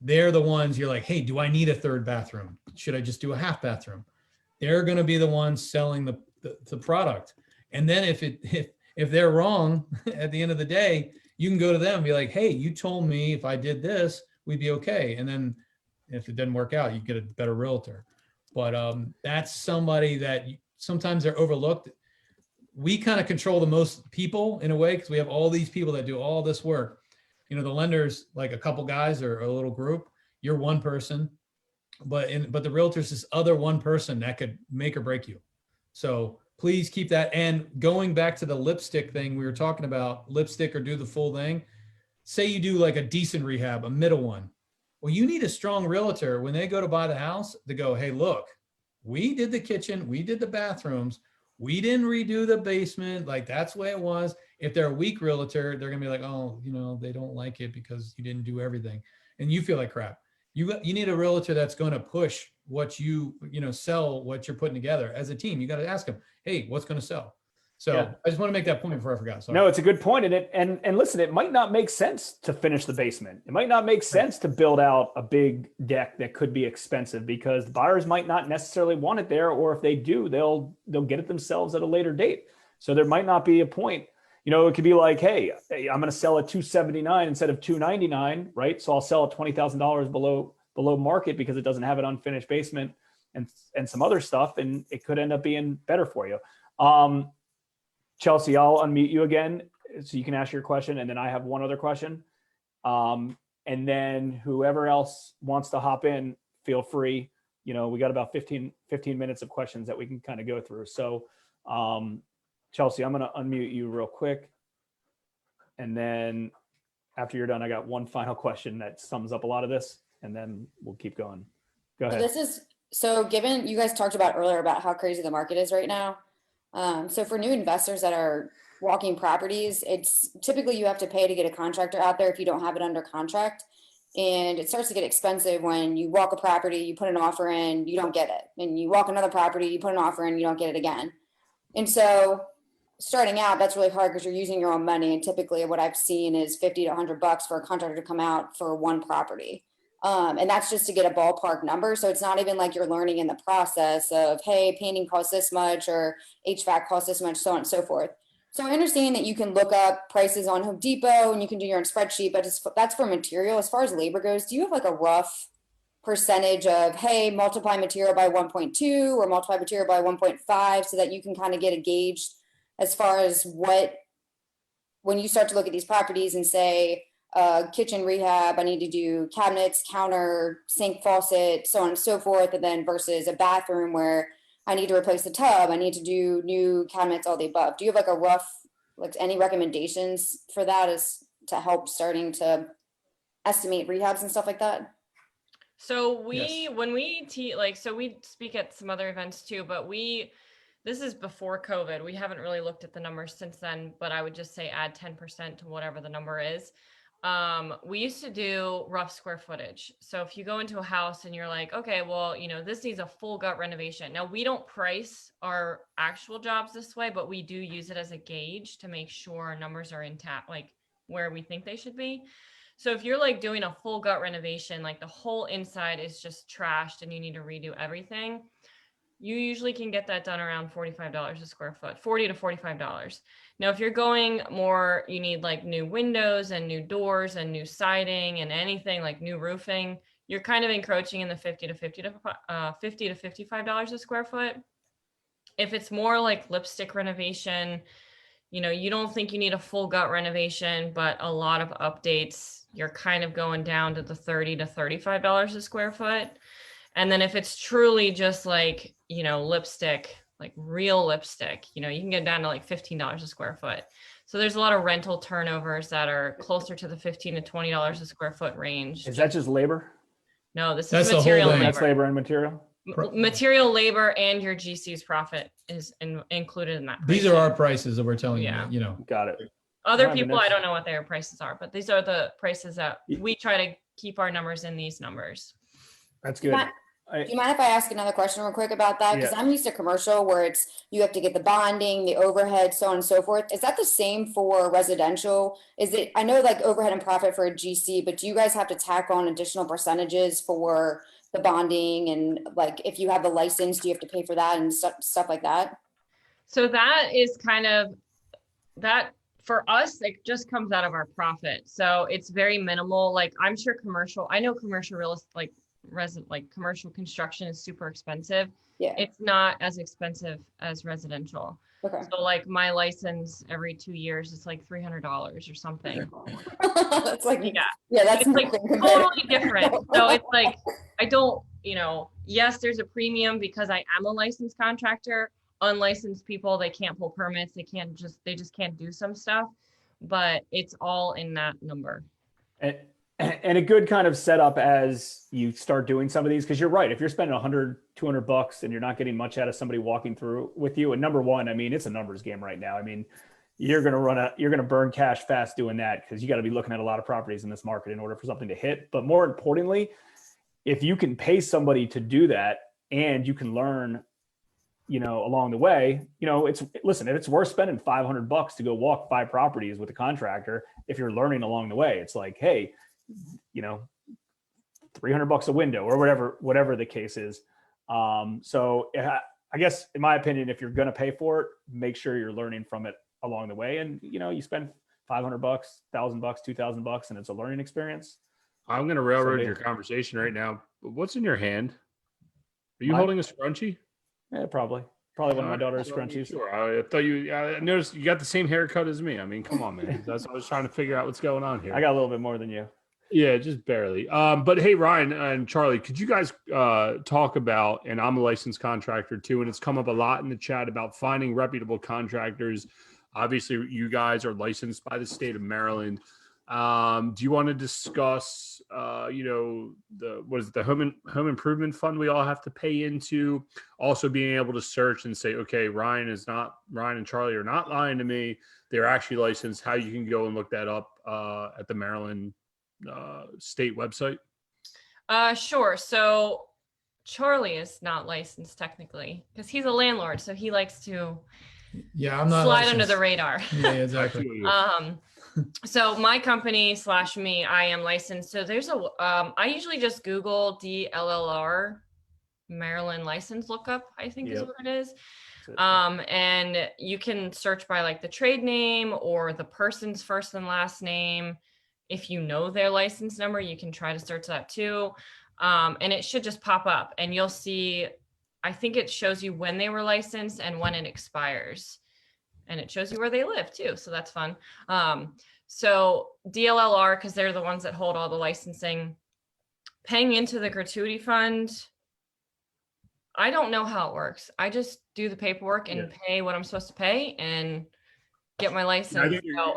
they're the ones you're like, hey, do I need a third bathroom? Should I just do a half bathroom? They're going to be the ones selling the product. And then if they're wrong at the end of the day, you can go to them and be like, hey, you told me if I did this, we'd be okay. And then if it didn't work out, you get a better realtor. But that's somebody that sometimes they're overlooked. We kind of control the most people in a way, because we have all these people that do all this work. You know, the lender's like a couple guys or a little group. You're one person, but the realtor's this other one person that could make or break you. So please keep that. And going back to the lipstick thing we were talking about, lipstick or do the full thing. Say you do like a decent rehab, a middle one. Well, you need a strong realtor when they go to buy the house to go, hey, look, we did the kitchen, we did the bathrooms, we didn't redo the basement. Like, that's the way it was. If they're a weak realtor, they're going to be like, oh, you know, they don't like it because you didn't do everything. And you feel like crap. You need a realtor that's going to push what sell what you're putting together as a team. You got to ask them, hey, what's going to sell? So yeah. I just want to make that point before I forgot. Sorry. No, it's a good point. And listen, it might not make sense to finish the basement. It might not make sense to build out a big deck that could be expensive, because the buyers might not necessarily want it there. Or if they do, they'll get it themselves at a later date. So there might not be a point. You know, it could be like, hey, I'm going to sell at $279 instead of $299, right? So I'll sell at $20,000 below below market because it doesn't have an unfinished basement and some other stuff, and it could end up being better for you. Chelsea, I'll unmute you again so you can ask your question, and then I have one other question. And then whoever else wants to hop in, feel free. We got about 15 minutes of questions that we can kind of go through. So Chelsea, I'm going to unmute you real quick. And then after you're done, I got one final question that sums up a lot of this, and then we'll keep going. Go ahead. So given you guys talked about earlier about how crazy the market is right now. So for new investors that are walking properties, it's typically you have to pay to get a contractor out there if you don't have it under contract. And it starts to get expensive when you walk a property, you put an offer in, you don't get it. And you walk another property, you put an offer in, you don't get it again. And so starting out, that's really hard because you're using your own money. And typically what I've seen is $50 to $100 for a contractor to come out for one property. And that's just to get a ballpark number. So it's not even like you're learning in the process of, hey, painting costs this much or HVAC costs this much, so on and so forth. So I understand that you can look up prices on Home Depot and you can do your own spreadsheet, but that's for material. As far as labor goes, do you have like a rough percentage of, hey, multiply material by 1.2 or multiply material by 1.5 so that you can kind of get a gauge as far as when you start to look at these properties and say, kitchen rehab, I need to do cabinets, counter, sink, faucet, so on and so forth, and then versus a bathroom where I need to replace the tub, I need to do new cabinets, all the above. Do you have like a rough, like any recommendations for that as to help starting to estimate rehabs and stuff like that? So when we so we speak at some other events too, but this is before COVID. We haven't really looked at the numbers since then, but I would just say add 10% to whatever the number is. We used to do rough square footage. So if you go into a house and you're like, okay, well, this needs a full gut renovation. Now we don't price our actual jobs this way, but we do use it as a gauge to make sure our numbers are intact, like where we think they should be. So if you're like doing a full gut renovation, like the whole inside is just trashed and you need to redo everything, you usually can get that done around $45 a square foot, $40 to $45. Now, if you're going more, you need like new windows and new doors and new siding and anything like new roofing, you're kind of encroaching in the $50 to $55 a square foot. If it's more like lipstick renovation, you don't think you need a full gut renovation, but a lot of updates, you're kind of going down to the $30 to $35 a square foot. And then if it's truly just like, lipstick, like real lipstick, you can get down to like $15 a square foot. So there's a lot of rental turnovers that are closer to the $15 to $20 a square foot range. Is that just labor? No, this That's is the whole material thing. labor. That's labor and material? Material, labor, and your GC's profit is included in that. These are our prices that we're telling Yeah. you. Got it. Other Well, people, I don't know what their prices are, but these are the prices that we try to keep our numbers in these numbers. That's good. Do you mind if I ask another question real quick about that? Because Yeah. I'm used to commercial where you have to get the bonding, the overhead, so on and so forth. Is that the same for residential? I know like overhead and profit for a GC, but do you guys have to tack on additional percentages for the bonding? And like, if you have the license, do you have to pay for that and stuff like that? So that is kind of that for us, it just comes out of our profit. So it's very minimal. Like I'm sure I know commercial real estate, like commercial construction is super expensive. Yeah. It's not as expensive as residential. Okay. So like my license every 2 years, it's like $300 or something. That's like, yeah, that's it's like totally different. So it's like, I don't, yes, there's a premium because I am a licensed contractor. Unlicensed people, they can't pull permits. They just can't do some stuff, but it's all in that number. And a good kind of setup as you start doing some of these, because you're right. If you're spending $100, $200 and you're not getting much out of somebody walking through with you, and number one, I mean, it's a numbers game right now. I mean, you're going to burn cash fast doing that because you got to be looking at a lot of properties in this market in order for something to hit. But more importantly, if you can pay somebody to do that and you can learn, along the way, if it's worth spending $500 to go walk 5 properties with a contractor, if you're learning along the way, it's like, hey, $300 a window or whatever the case is. So I guess in my opinion, if you're going to pay for it, make sure you're learning from it along the way. And, you spend $500, $1,000, $2,000 and it's a learning experience. I'm going to railroad Somebody- your conversation right now. What's in your hand? Are you My- holding a scrunchie? Yeah, probably one of my Alright, daughter's so I wasn't scrunchies. Sure. I thought I noticed you got the same haircut as me. I mean, come on, man. That's what I was trying to figure out what's going on here. I got a little bit more than you. Yeah, just barely. But hey, Ryan and Charlie, could you guys talk about, and I'm a licensed contractor too, and it's come up a lot in the chat about finding reputable contractors. Obviously, you guys are licensed by the state of Maryland. Do you want to discuss, the home improvement fund we all have to pay into? Also being able to search and say, okay, Ryan and Charlie are not lying to me. They're actually licensed. How you can go and look that up at the Maryland state website? Sure. So Charlie is not licensed technically because he's a landlord, so he likes to Yeah, I'm not slide under licensed. the radar. Yeah, I exactly. feel you. So my company / me, I am licensed. So there's I usually just Google DLLR Maryland license lookup, I think is Yep. what it is. That's it. And you can search by like the trade name or the person's first and last name. If you know their license number, you can try to search that too. And it should just pop up and you'll see, I think it shows you when they were licensed and when it expires. And it shows you where they live too. So that's fun. So DLLR, because they're the ones that hold all the licensing, paying into the gratuity fund. I don't know how it works. I just do the paperwork and pay what I'm supposed to pay and get my license. think So-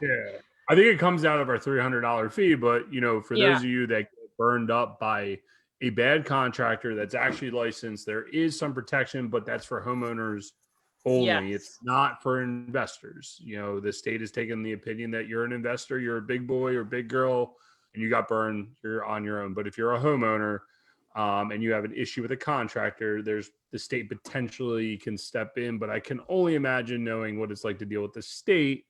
Yeah. I think it comes out of our $300 fee, but for Yeah. those of you that get burned up by a bad contractor that's actually licensed, there is some protection, but that's for homeowners only. Yes. It's not for investors. The state has taken the opinion that you're an investor, you're a big boy or big girl, and you got burned, you're on your own. But if you're a homeowner and you have an issue with a contractor, the state potentially can step in. But I can only imagine, knowing what it's like to deal with the state,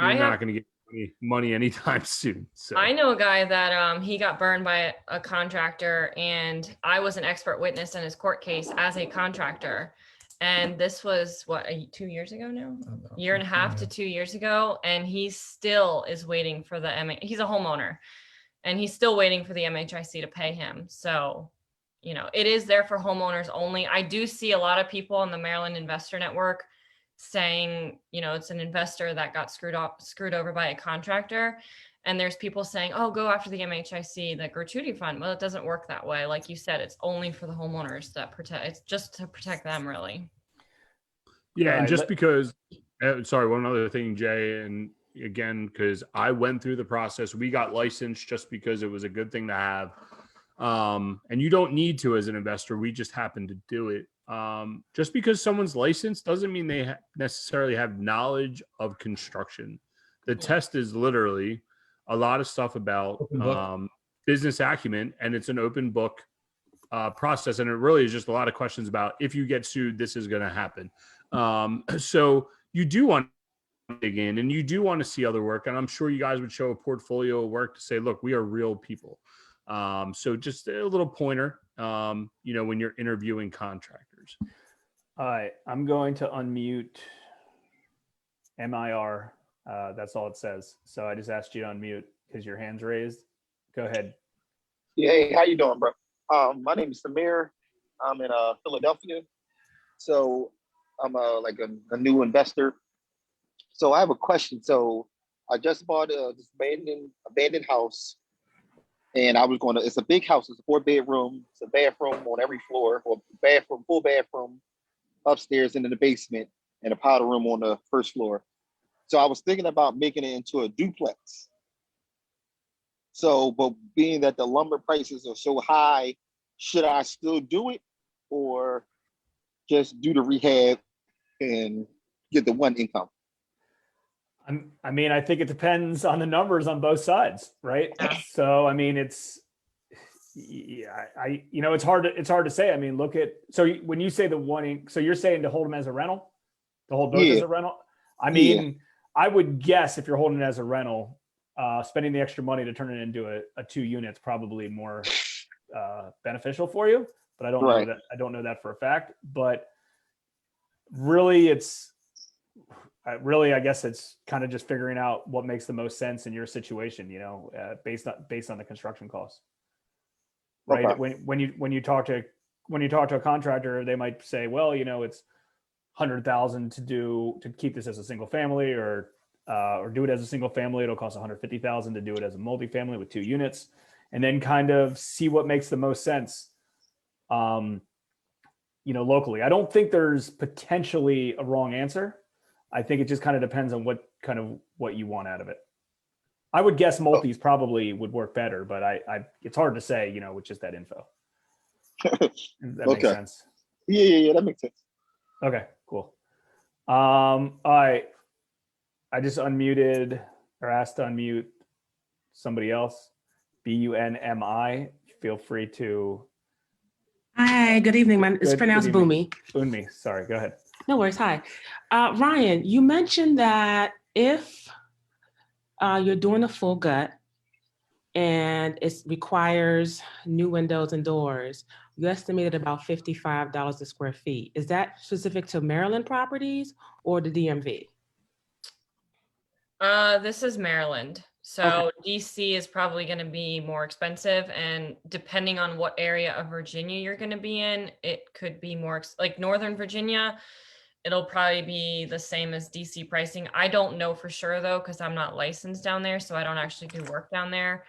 you're not going to get any money anytime soon. So I know a guy that he got burned by a contractor, and I was an expert witness in his court case as a contractor. And this was 2 years ago now, year and a half to 2 years ago. And he still is waiting for he's a homeowner and he's still waiting for the MHIC to pay him. So, it is there for homeowners only. I do see a lot of people on the Maryland Investor Network saying, it's an investor that got screwed over by a contractor. And there's people saying, oh, go after the MHIC, the gratuity fund. Well, it doesn't work that way. Like you said, it's only for the homeowners it's just to protect them, really. Yeah. And Right, just because, sorry, one other thing, Jay, and again, because I went through the process, we got licensed just because it was a good thing to have. And you don't need to as an investor. We just happen to do it. Just because someone's licensed doesn't mean they necessarily have knowledge of construction. The test is literally a lot of stuff about business acumen, and it's an open book process. And it really is just a lot of questions about, if you get sued, this is going to happen. So you do want to dig in and you do want to see other work. And I'm sure you guys would show a portfolio of work to say, look, we are real people. So just a little pointer, when you're interviewing contractors. All right, I'm going to unmute MIR. That's all it says. So I just asked you to unmute because your hand's raised. Go ahead. Yeah, hey, how you doing, bro? My name is Samir. I'm in Philadelphia. So I'm a new investor. So I have a question. So I just bought this abandoned house, and it's a big house. It's a 4-bedroom. It's a bathroom on every floor, or full bathroom upstairs and in the basement, and a powder room on the first floor. So I was thinking about making it into a duplex. So, but being that the lumber prices are so high, should I still do it, or just do the rehab and get the one income? I think it depends on the numbers on both sides, right? So, it's hard to say. When you say so you're saying to hold them as a rental, to hold both as a rental. I would guess if you're holding it as a rental, spending the extra money to turn it into a 2 units probably more beneficial for you. But I don't know that for a fact. But really, really, I guess it's kind of just figuring out what makes the most sense in your situation, based on the construction costs. Right. Okay. When you talk to a contractor, they might say, well, it's 100,000 to keep this as a single family, or do it as a single family. It'll cost 150,000 to do it as a multifamily with 2 units, and then kind of see what makes the most sense. Locally, I don't think there's potentially a wrong answer. I think it just kind of depends on what you want out of it. I would guess multis probably would work better, but it's hard to say, with just that info. If that makes Okay. sense. Yeah, that makes sense. Okay, cool. All right. I just unmuted or asked to unmute somebody else. Bunmi. Feel free to. Hi, good evening. It's Good pronounced evening. Boomy. Bunmi. Sorry, go ahead. No worries. Hi. Ryan, you mentioned that if you're doing a full gut and it requires new windows and doors, you estimated about $55 a square feet. Is that specific to Maryland properties or the DMV? This is Maryland. So DC is probably going to be more expensive, and depending on what area of Virginia you're going to be in, it could be more like Northern Virginia. It'll probably be the same as DC pricing. I don't know for sure though, because I'm not licensed down there, so I don't actually do work down there.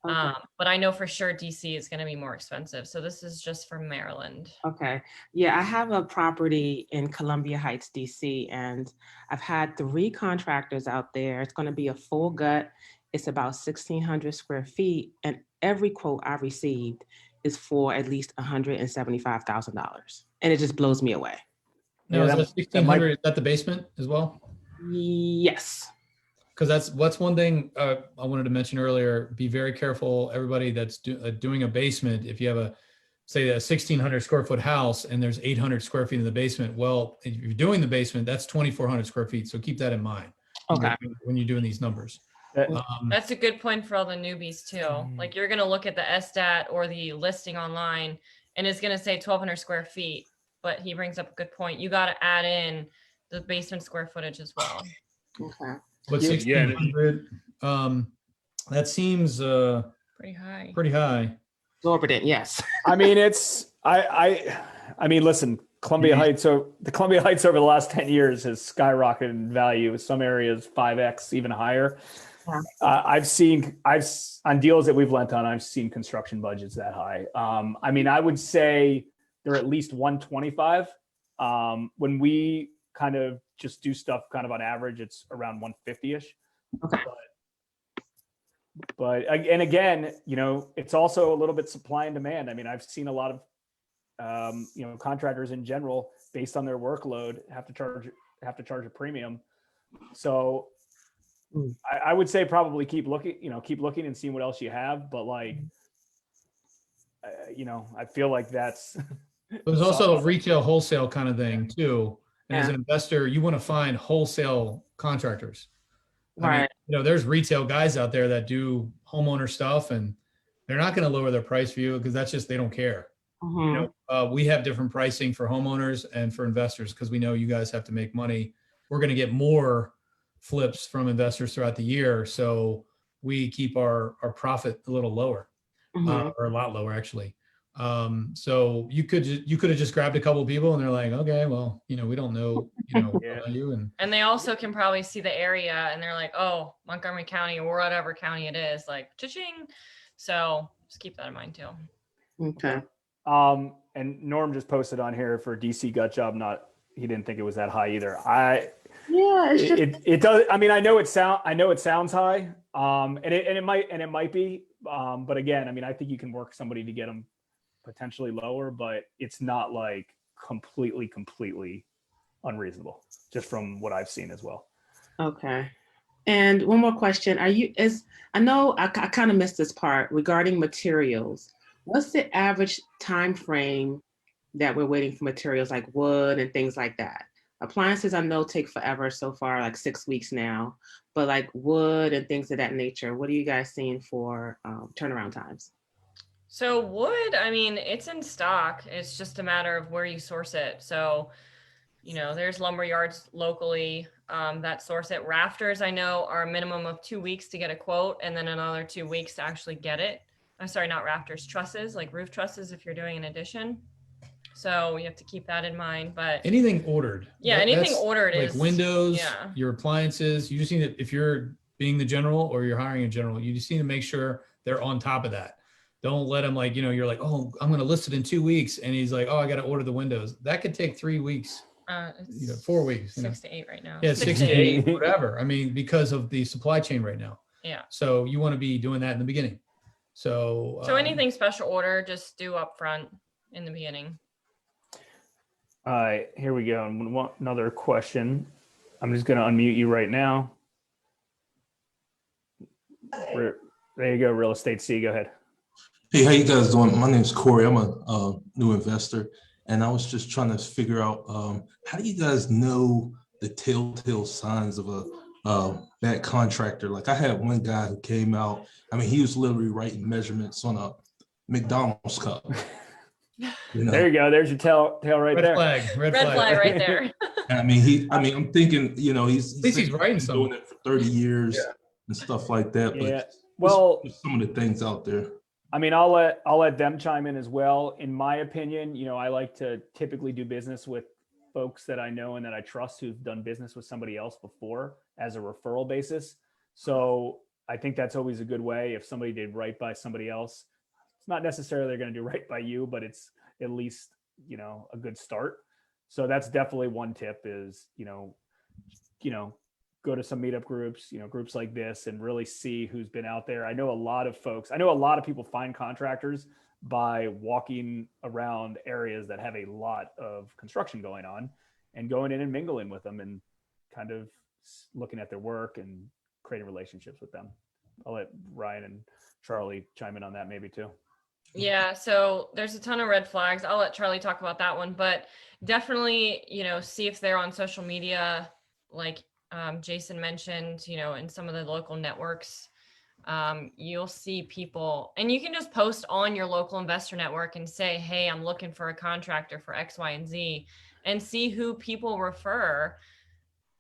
Okay. But I know for sure DC is going to be more expensive. So this is just for Maryland. Okay. Yeah, I have a property in Columbia Heights, DC, and I've had 3 contractors out there. It's going to be a full gut. It's about 1,600 square feet, and every quote I received is for at least $175,000, and it just blows me away. Now, Yeah, is that that 1,600, is that the basement as well? Yes. Because that's one thing I wanted to mention earlier. Be very careful, everybody that's doing a basement. If you have a 1,600 square foot house and there's 800 square feet in the basement, well, if you're doing the basement, that's 2,400 square feet. So keep that in mind. Okay. When you're doing these numbers. That's a good point for all the newbies too. Like you're going to look at the SDAT or the listing online and it's going to say 1,200 square feet, but he brings up a good point. You got to add in the basement square footage as well. Okay. But Yeah. 1,600, that seems Pretty high. pretty high. Exorbitant, yes. I mean, listen, Columbia Heights. So the Columbia Heights over the last 10 years has skyrocketed in value. Some areas 5x, even higher. Yeah. I've on deals that we've lent on, I've seen construction budgets that high. I would say they're at least 125. When we kind of just do stuff kind of on average, it's around 150-ish. Okay. But and again, it's also a little bit supply and demand. I mean, I've seen a lot of, contractors in general, based on their workload, have to charge a premium. So I would say probably keep looking and seeing what else you have. But I feel like that's. There's also a retail wholesale kind of thing too. And as Yeah. an investor, you want to find wholesale contractors. Right. I mean, there's retail guys out there that do homeowner stuff, and they're not going to lower their price for you because that's just, they don't care. Mhm. We have different pricing for homeowners and for investors because we know you guys have to make money. We're going to get more flips from investors throughout the year, so we keep our profit a little lower, Mhm. or a lot lower actually. So you could have just grabbed a couple of people and they're like, okay, well, we don't know, Yeah. you And they also can probably see the area and they're like, oh, Montgomery County or whatever county it is, like cha-ching. So just keep that in mind too. Okay. And Norm just posted on here for DC gut job. He didn't think it was that high either. Yeah, it's just It does. I mean, I know it sounds high. And it might be. But again, I mean, I think you can work somebody to get them potentially lower, but it's not like completely unreasonable, just from what I've seen as well. okay. And one more question. I know I kind of missed this part regarding materials. What's the average time frame that we're waiting for materials like wood and things like that? Appliances I know take forever so far, like 6 weeks now, but like wood and things of that nature, what are you guys seeing for turnaround times? So wood, I mean, it's in stock. It's just a matter of where you source it. So, there's lumber yards locally. that source it. Rafters, I know, are a minimum of 2 weeks to get a quote, and then another 2 weeks to actually get it. I'm sorry, not rafters, trusses, like roof trusses if you're doing an addition. So you have to keep that in mind. But Anything ordered. yeah, anything That's ordered like is windows, yeah. your appliances. You just need to, if you're being the general or you're hiring a general, you just need to make sure they're on top of that. Don't let them like, you're like, oh, I'm going to list it in 2 weeks. And he's like, oh, I got to order the windows. That could take 3 weeks, It's 4 weeks. 6 to 8 right now. Yeah, 6 6 to 8, whatever. I mean, because of the supply chain right now. Yeah. So you want to be doing that in the beginning. So anything special order, just do up front in the beginning. All right, here we go. Another question. I'm just going to unmute you right now. There you go, Real Estate C. Go ahead. Hey, how you guys doing? My name is Corey. I'm a new investor, and I was just trying to figure out how do you guys know the telltale signs of a bad contractor? Like, I had one guy who came out. I mean, he was literally writing measurements on a McDonald's cup. There you go. There's your tail right there. Red Flag right there. I mean, I'm thinking, he's writing been doing it for 30 years and stuff like that. But Yeah. Well, just some of the things out there. I mean, I'll let them chime in as well. In my opinion, I like to typically do business with folks that I know and that I trust who've done business with somebody else before as a referral basis. So I think that's always a good way. If somebody did right by somebody else, it's not necessarily they're going to do right by you, but it's at least, a good start. So that's definitely one tip is, go to some meetup groups, groups like this, and really see who's been out there. I know a lot of people find contractors by walking around areas that have a lot of construction going on and going in and mingling with them and kind of looking at their work and creating relationships with them. I'll let Ryan and Charlie chime in on that maybe too. Yeah, so there's a ton of red flags. I'll let Charlie talk about that one, but definitely, see if they're on social media, like Jason mentioned, in some of the local networks. You'll see people, and you can just post on your local investor network and say, hey, I'm looking for a contractor for X, Y, and Z, and see who people refer.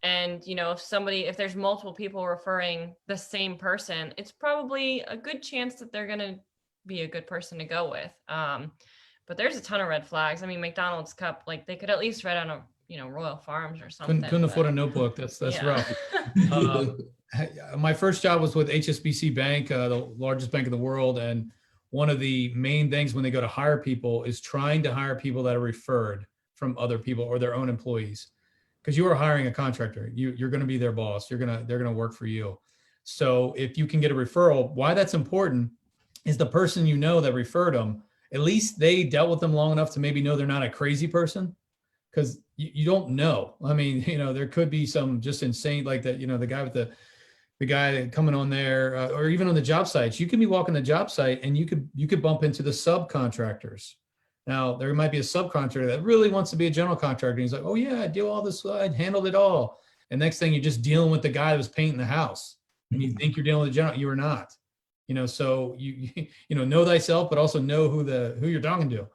And, if there's multiple people referring the same person, it's probably a good chance that they're going to be a good person to go with. But there's a ton of red flags. I mean, McDonald's cup, like they could at least write on a, Royal Farms or something. Couldn't afford a notebook. That's yeah. rough. My first job was with HSBC Bank, the largest bank in the world. And one of the main things when they go to hire people is trying to hire people that are referred from other people or their own employees. Because you are hiring a contractor, you're going to be their boss. They're going to work for you. So if you can get a referral, why that's important is the person that referred them, at least they dealt with them long enough to maybe know they're not a crazy person. Because you don't know. I mean, there could be some just insane, like that, the guy with the guy coming on there, or even on the job sites. You could be walking the job site and you could bump into the subcontractors. Now, there might be a subcontractor that really wants to be a general contractor. He's like, oh yeah, I do all this, I handled it all. And next thing you're just dealing with the guy that was painting the house. And you think you're dealing with the general, you are not. So you know thyself, but also know who you're talking to.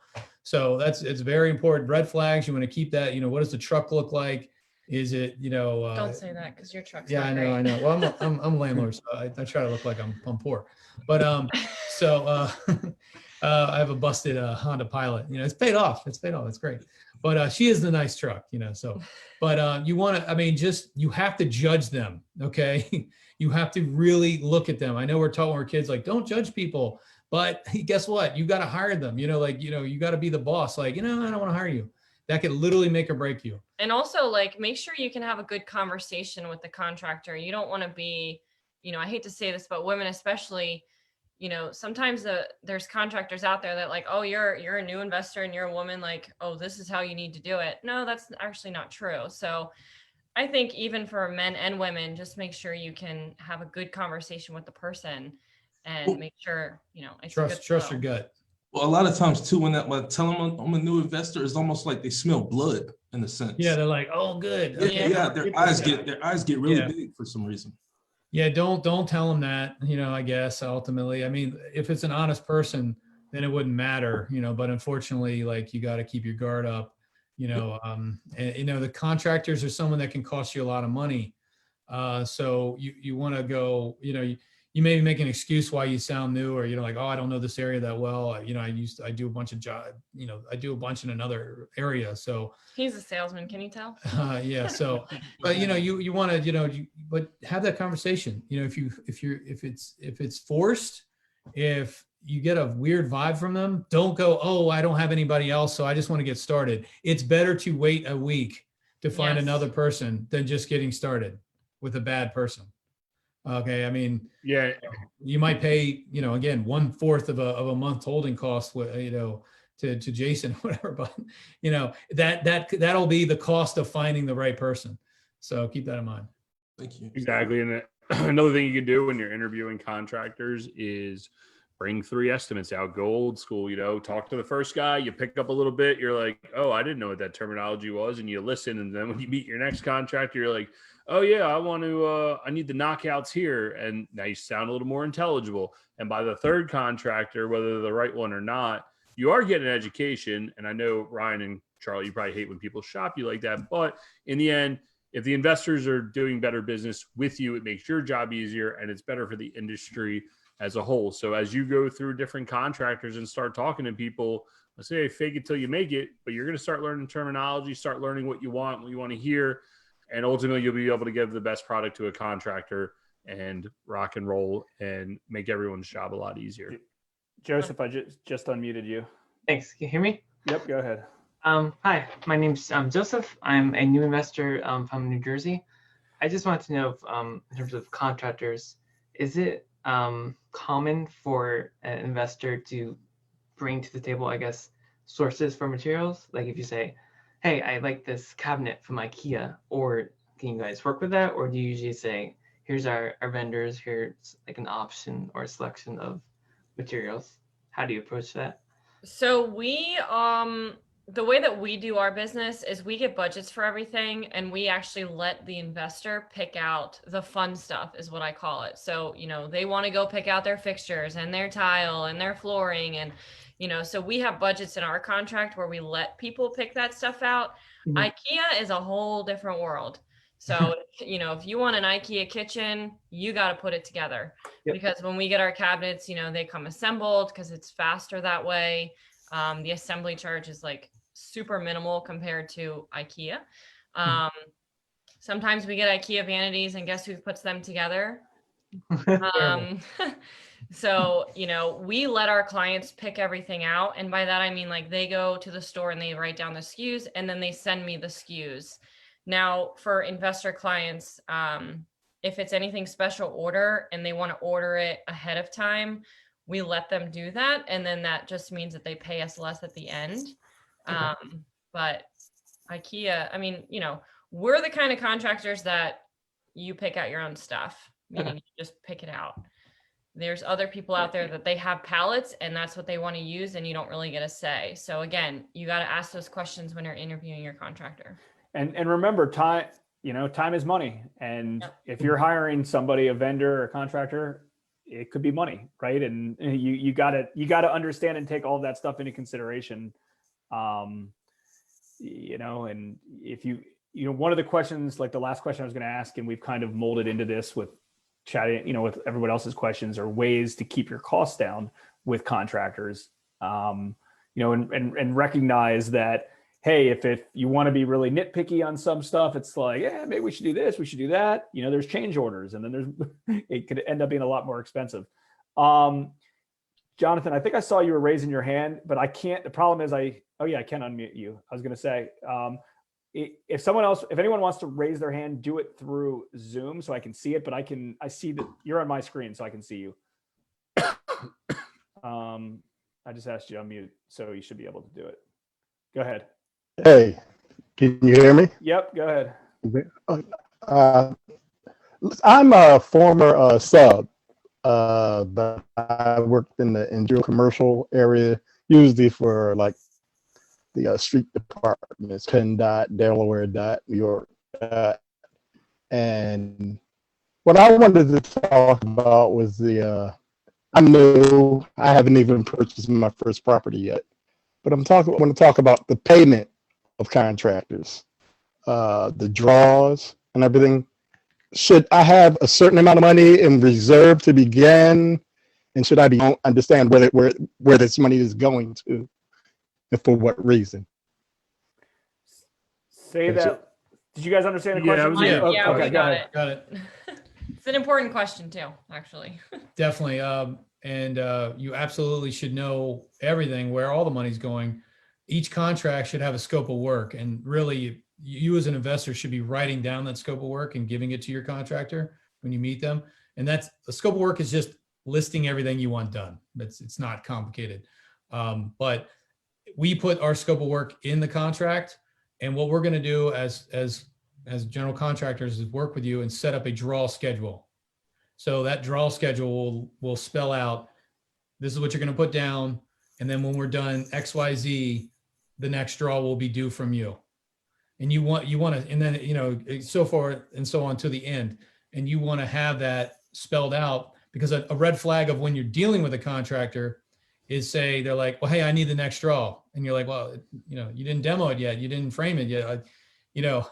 So it's very important. Red flags, you want to keep that, what does the truck look like? Is it, don't say that because your truck's yeah, not I know. great. Well, I'm a landlord, so I try to look like I'm poor. But I have a busted Honda Pilot. It's paid off. It's great. But she is the nice truck, so, but you want to, you have to judge them. Okay. You have to really look at them. I know we're taught when we're kids, like, don't judge people, but guess what? You got to hire them, you got to be the boss. Like, I don't want to hire you. That could literally make or break you. And also, make sure you can have a good conversation with the contractor. You don't want to be, I hate to say this, but women especially, sometimes there's contractors out there that like, oh, you're a new investor and you're a woman, like, oh, this is how you need to do it. No, that's actually not true. So I think even for men and women, just make sure you can have a good conversation with the person and make sure, it's trust your gut. Well, a lot of times too, when I tell them I'm a new investor, it's almost like they smell blood in a sense. Yeah, they're like, oh, good. Okay, yeah, their eyes get really big for some reason. Yeah, don't tell them that. I guess ultimately, if it's an honest person, then it wouldn't matter. But unfortunately, like, you got to keep your guard up. The contractors are someone that can cost you a lot of money. So you want to go, you may make an excuse why you sound new, or, like, oh, I don't know this area that well. I do a bunch of job, I do a bunch in another area. So He's a salesman. Can you tell? yeah. So, but you want to, but have that conversation, if it's forced, if you get a weird vibe from them, don't go, oh, I don't have anybody else, so I just want to get started. It's better to wait a week to find Yes. another person than just getting started with a bad person. Okay. I mean, Yeah. you might pay, again, 1/4 of a month holding cost, to Jason, whatever, but that'll be the cost of finding the right person. So keep that in mind. Thank you. Exactly. And another thing you can do when you're interviewing contractors is bring 3 estimates out, go old school, talk to the first guy, you pick up a little bit. You're like, oh, I didn't know what that terminology was. And you listen. And then when you meet your next contractor, you're like, oh yeah, I need the knockouts here. And now you sound a little more intelligible. And by the third contractor, whether they're the right one or not, you are getting an education. And I know Ryan and Charlie, you probably hate when people shop you like that, but in the end, if the investors are doing better business with you, it makes your job easier and it's better for the industry as a whole. So as you go through different contractors and start talking to people, let's say fake it till you make it, but you're going to start learning terminology, start learning what you want to hear. And ultimately you'll be able to give the best product to a contractor and rock and roll and make everyone's job a lot easier. Joseph, I just unmuted you. Thanks. Can you hear me? Yep, go ahead. Hi, my name's Joseph. I'm a new investor from New Jersey. I just wanted to know, if, in terms of contractors, is it common for an investor to bring to the table, I guess, sources for materials? Like if you say, hey, I like this cabinet from IKEA, or can you guys work with that? Or do you usually say, here's our vendors, here's like an option or a selection of materials? How do you approach that? So we, the way that we do our business is we get budgets for everything, and we actually let the investor pick out the fun stuff, is what I call it. So, they want to go pick out their fixtures and their tile and their flooring. And, so we have budgets in our contract where we let people pick that stuff out. Mhm. IKEA is a whole different world. So, if you want an IKEA kitchen, you got to put it together. Yep. Because when we get our cabinets, they come assembled because it's faster that way. The assembly charge is like super minimal compared to IKEA. Sometimes we get IKEA vanities, and guess who puts them together? So, we let our clients pick everything out. And by that, I mean, like, they go to the store and they write down the SKUs, and then they send me the SKUs. Now, for investor clients, if it's anything special order and they want to order it ahead of time, we let them do that. And then that just means that they pay us less at the end. But IKEA, I mean, we're the kind of contractors that you pick out your own stuff, meaning you just pick it out. There's other people out there that they have pallets and that's what they want to use, and you don't really get a say. So again, you got to ask those questions when you're interviewing your contractor. And remember, time is money. And if you're hiring somebody, a vendor or a contractor, it could be money, right? And you gotta understand and take all of that stuff into consideration. And if one of the questions, like the last question I was going to ask, and we've kind of molded into this with chatting, with everyone else's questions, are ways to keep your costs down with contractors, and recognize that, hey, if you want to be really nitpicky on some stuff, it's like, yeah, maybe we should do this, we should do that. There's change orders, and then it could end up being a lot more expensive. Jonathan, I think I saw you were raising your hand, but I can't. The problem is I can unmute you. I was going to say, if anyone wants to raise their hand, do it through Zoom so I can see it, but I see that you're on my screen, so I can see you. I just asked you to unmute, so you should be able to do it. Go ahead. Hey, can you hear me? Yep, go ahead. I'm a former sub, but I worked in the industrial commercial area, usually for like the street departments, PennDOT, Delaware dot, New York dot. And what I wanted to talk about was I haven't even purchased my first property yet, but I want to talk about the payment of contractors, the draws and everything. Should I have a certain amount of money in reserve to begin? And should I understand where this money is going to and for what reason? Say that. Did you guys understand the Yeah, question? yeah. Yeah, Okay, we go got ahead. it. Got it. It's an important question too, actually. Definitely. You absolutely should know everything, where all the money's going. Each contract should have a scope of work. And really, you as an investor should be writing down that scope of work and giving it to your contractor when you meet them. And that's the scope of work is just listing everything you want done. It's not complicated. But we put our scope of work in the contract. And what we're going to do as general contractors is work with you and set up a draw schedule. So that draw schedule will spell out, this is what you're going to put down. And then when we're done XYZ, the next draw will be due from you. And you want to, and then, so forth and so on to the end. And you want to have that spelled out, because a red flag of when you're dealing with a contractor is, say, they're like, well, hey, I need the next draw. And you're like, well, you didn't demo it yet. You didn't frame it yet. They're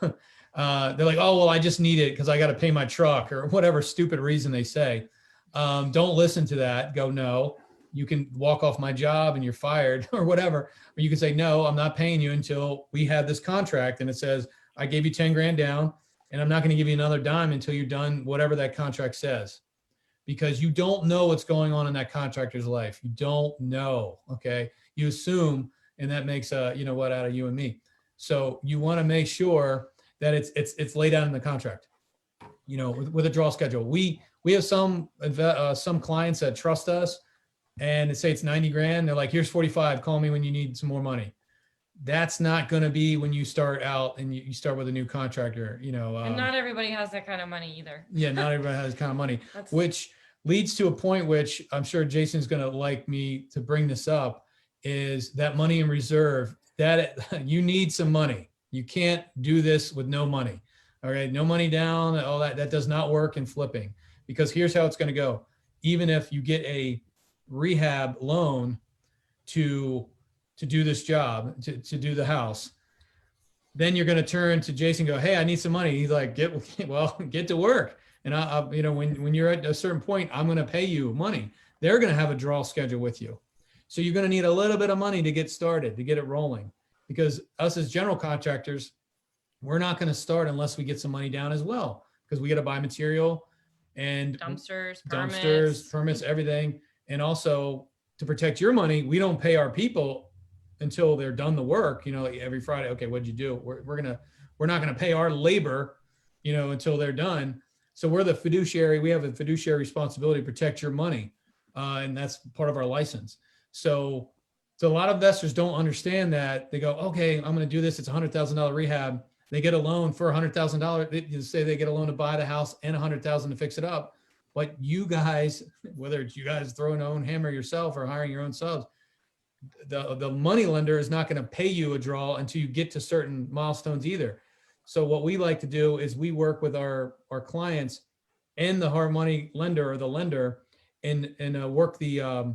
like, oh, well, I just need it because I got to pay my truck, or whatever stupid reason they say. Don't listen to that. Go, no, you can walk off my job and you're fired, or whatever. Or you can say, no, I'm not paying you until we have this contract. And it says, I gave you 10 grand down, and I'm not going to give you another dime until you're done whatever that contract says. Because you don't know what's going on in that contractor's life. You don't know, okay? You assume, and that makes out of you and me. So you want to make sure that it's laid out in the contract, with a draw schedule. We have some clients that trust us, and they say it's 90 grand. They're like, here's 45, call me when you need some more money. That's not going to be when you start out and you start with a new contractor, And not everybody has that kind of money either. Yeah, not everybody has that kind of money, which leads to a point which I'm sure Jason's going to like me to bring this up, is that money in reserve. That you need some money. You can't do this with no money. All right, no money down, all that does not work in flipping, because here's how it's going to go. Even if you get a rehab loan to do this job, to do the house, then you're going to turn to Jason and go, hey, I need some money. He's like, get to work. And when you're at a certain point, I'm going to pay you money. They're going to have a draw schedule with you. So you're going to need a little bit of money to get started, to get it rolling, because us as general contractors, we're not going to start unless we get some money down as well, because we got to buy material and Dumpsters, permits, everything. And also, to protect your money, we don't pay our people until they're done the work, every Friday. Okay, what'd you do? We're not going to pay our labor, until they're done. So we're the fiduciary. We have a fiduciary responsibility to protect your money. And that's part of our license. So a lot of investors don't understand that. They go, okay, I'm going to do this. It's $100,000 rehab. They get a loan for $100,000. They say they get a loan to buy the house and $100,000 to fix it up. But you guys, whether it's you guys throwing your own hammer yourself or hiring your own subs, the money lender is not going to pay you a draw until you get to certain milestones either. So what we like to do is we work with our clients and the hard money lender, or the lender, and work the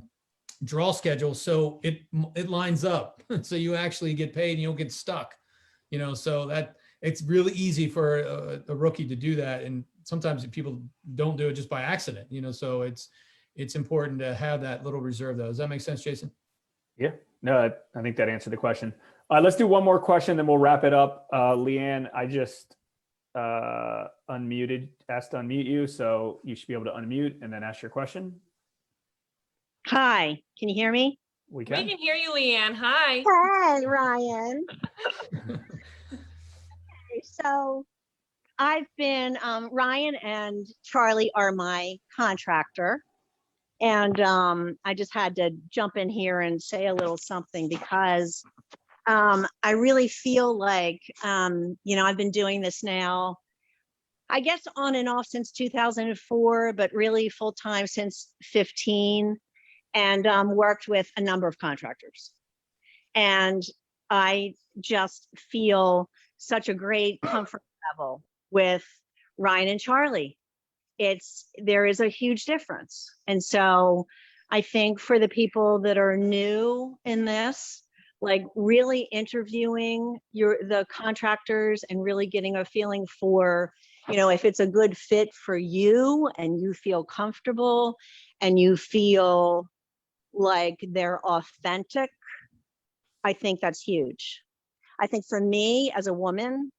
draw schedule so it lines up. So you actually get paid and you don't get stuck. So that it's really easy for a rookie to do that. And sometimes people don't do it just by accident, so it's important to have that little reserve though. Does that make sense, Jason? Yeah, no, I think that answered the question. Let's do one more question, then we'll wrap it up. Leanne, I just asked to unmute you, so you should be able to unmute and then ask your question. Hi, can you hear me? We We can hear you, Leanne. Hi. Hey, Ryan. So I've been, Ryan and Charlie are my contractor. And I just had to jump in here and say a little something, because I really feel like, I've been doing this now, I guess on and off since 2004, but really full time since 15, and worked with a number of contractors. And I just feel such a great comfort level with Ryan and Charlie. There is a huge difference. And so I think for the people that are new in this, like really interviewing the contractors and really getting a feeling for, you know, if it's a good fit for you and you feel comfortable and you feel like they're authentic, I think that's huge. I think for me as a woman,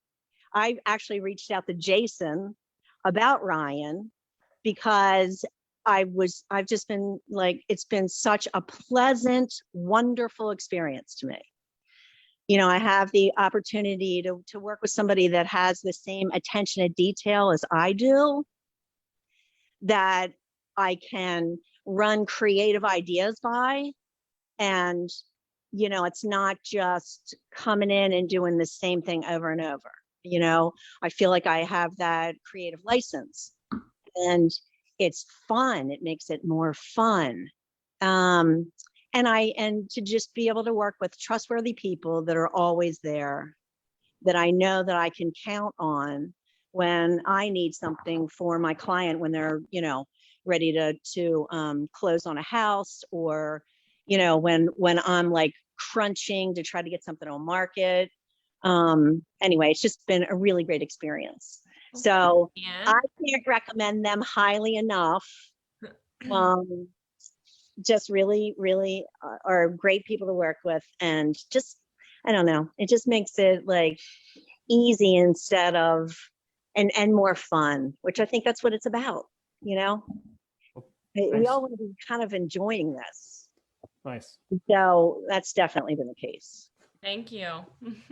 I actually reached out to Jason about Ryan because I've just been like, it's been such a pleasant, wonderful experience to me. You know, I have the opportunity to work with somebody that has the same attention to detail as I do, that I can run creative ideas by. And, you know, it's not just coming in and doing the same thing over and over. You know, I feel like I have that creative license, and it's fun. It makes it more fun. And to just be able to work with trustworthy people that are always there, that I know that I can count on when I need something for my client, when they're, you know, ready to close on a house, or, you know, when I'm like crunching to try to get something on market. Anyway, it's just been a really great experience. So Yeah. I can't recommend them highly enough. Just really, really are great people to work with, and just, I don't know, it just makes it like easy instead of, and more fun, which I think that's what it's about, you know? We all want to be kind of enjoying this. Nice. So that's definitely been the case. Thank you.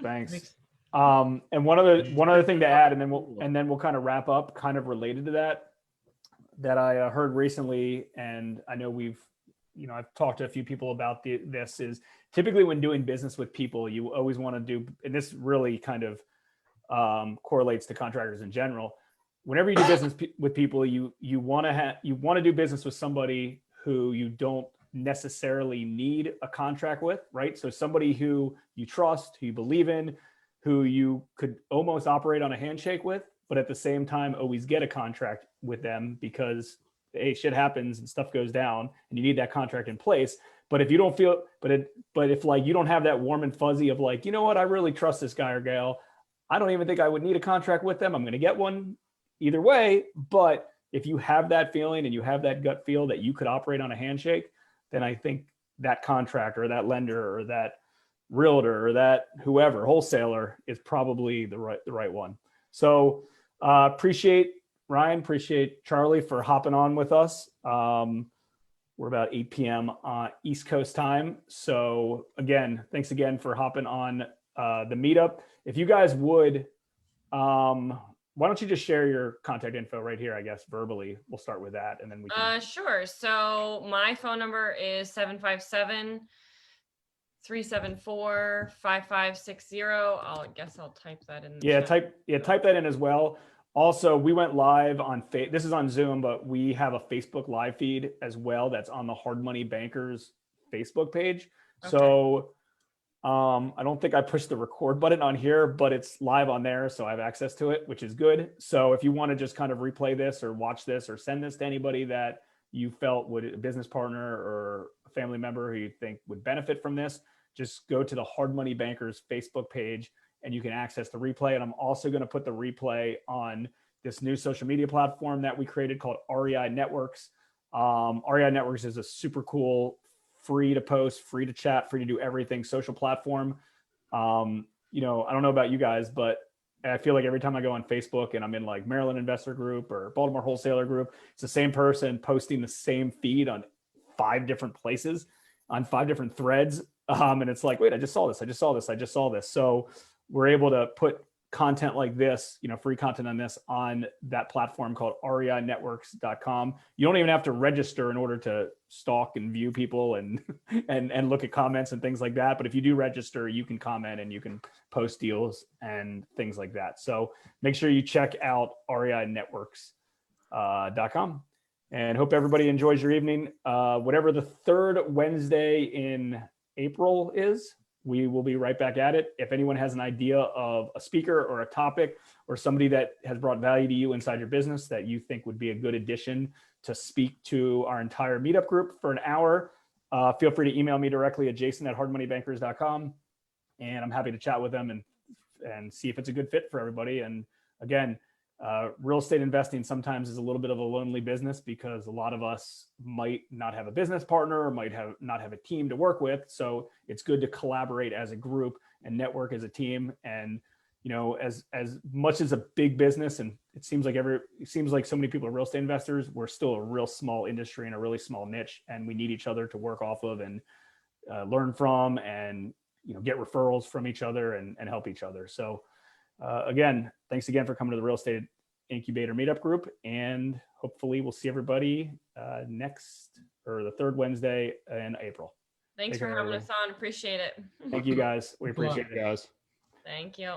Thanks. And one other thing to add, and then we'll kind of wrap up, kind of related to that I heard recently, and I know I've talked to a few people about this, is typically when doing business with people, you always want to do, and this really kind of correlates to contractors in general. Whenever you do business with people, you want to do business with somebody who you don't necessarily need a contract with, right? So somebody who you trust, who you believe in, who you could almost operate on a handshake with, but at the same time always get a contract with them, because hey, shit happens and stuff goes down and you need that contract in place. But if you don't feel, but if like you don't have that warm and fuzzy of like, you know what, I really trust this guy or gal, I don't even think I would need a contract with them. I'm going to get one either way. But if you have that feeling and you have that gut feel that you could operate on a handshake, then I think that contractor or that lender or that realtor or that whoever wholesaler is probably the right one. So appreciate Ryan, appreciate Charlie for hopping on with us. We're about 8 p.m. East Coast time. So again, thanks again for hopping on the meetup. If you guys would, why don't you just share your contact info right here, I guess, verbally. We'll start with that, and then we can. Sure. So my phone number is 757-374-5560. I guess I'll type that in. Yeah, type that in as well. Also, we went live on this is on Zoom, but we have a Facebook live feed as well that's on the Hard Money Bankers Facebook page. Okay. So I don't think I pushed the record button on here, but it's live on there, so I have access to it, which is good. So if you want to just kind of replay this or watch this or send this to anybody that you felt would, a business partner or a family member who you think would benefit from this, just go to the Hard Money Bankers Facebook page and you can access the replay. And I'm also going to put the replay on this new social media platform that we created called Rei Networks. Rei Networks is a super cool, free to post, free to chat, free to do everything social platform. You know, I don't know about you guys, but I feel like every time I go on Facebook and I'm in like Maryland Investor Group or Baltimore Wholesaler Group, it's the same person posting the same feed on 5 different places, on 5 different threads. And it's like, wait, I just saw this. I just saw this. I just saw this. So we're able to put content like this, you know, free content on this on that platform called REINetworks.com. You don't even have to register in order to stalk and view people and look at comments and things like that. But if you do register, you can comment and you can post deals and things like that. So make sure you check out REINetworks.com, and hope everybody enjoys your evening. Whatever the 3rd Wednesday in April is, we will be right back at it. If anyone has an idea of a speaker or a topic or somebody that has brought value to you inside your business that you think would be a good addition to speak to our entire meetup group for an hour, feel free to email me directly at jason@hardmoneybankers.com. and I'm happy to chat with them and see if it's a good fit for everybody. And again, real estate investing sometimes is a little bit of a lonely business because a lot of us might not have a business partner or might not have a team to work with. So it's good to collaborate as a group and network as a team. And as much as a big business, and it seems like so many people are real estate investors, we're still a real small industry and a really small niche, and we need each other to work off of and learn from, and get referrals from each other and help each other. So again, thanks again for coming to the Real Estate Incubator Meetup Group, and hopefully we'll see everybody the third Wednesday in April. Thanks Take for care, having everyone. us on. Appreciate it. Thank you guys. We Good luck. appreciate it. Guys. Thank you.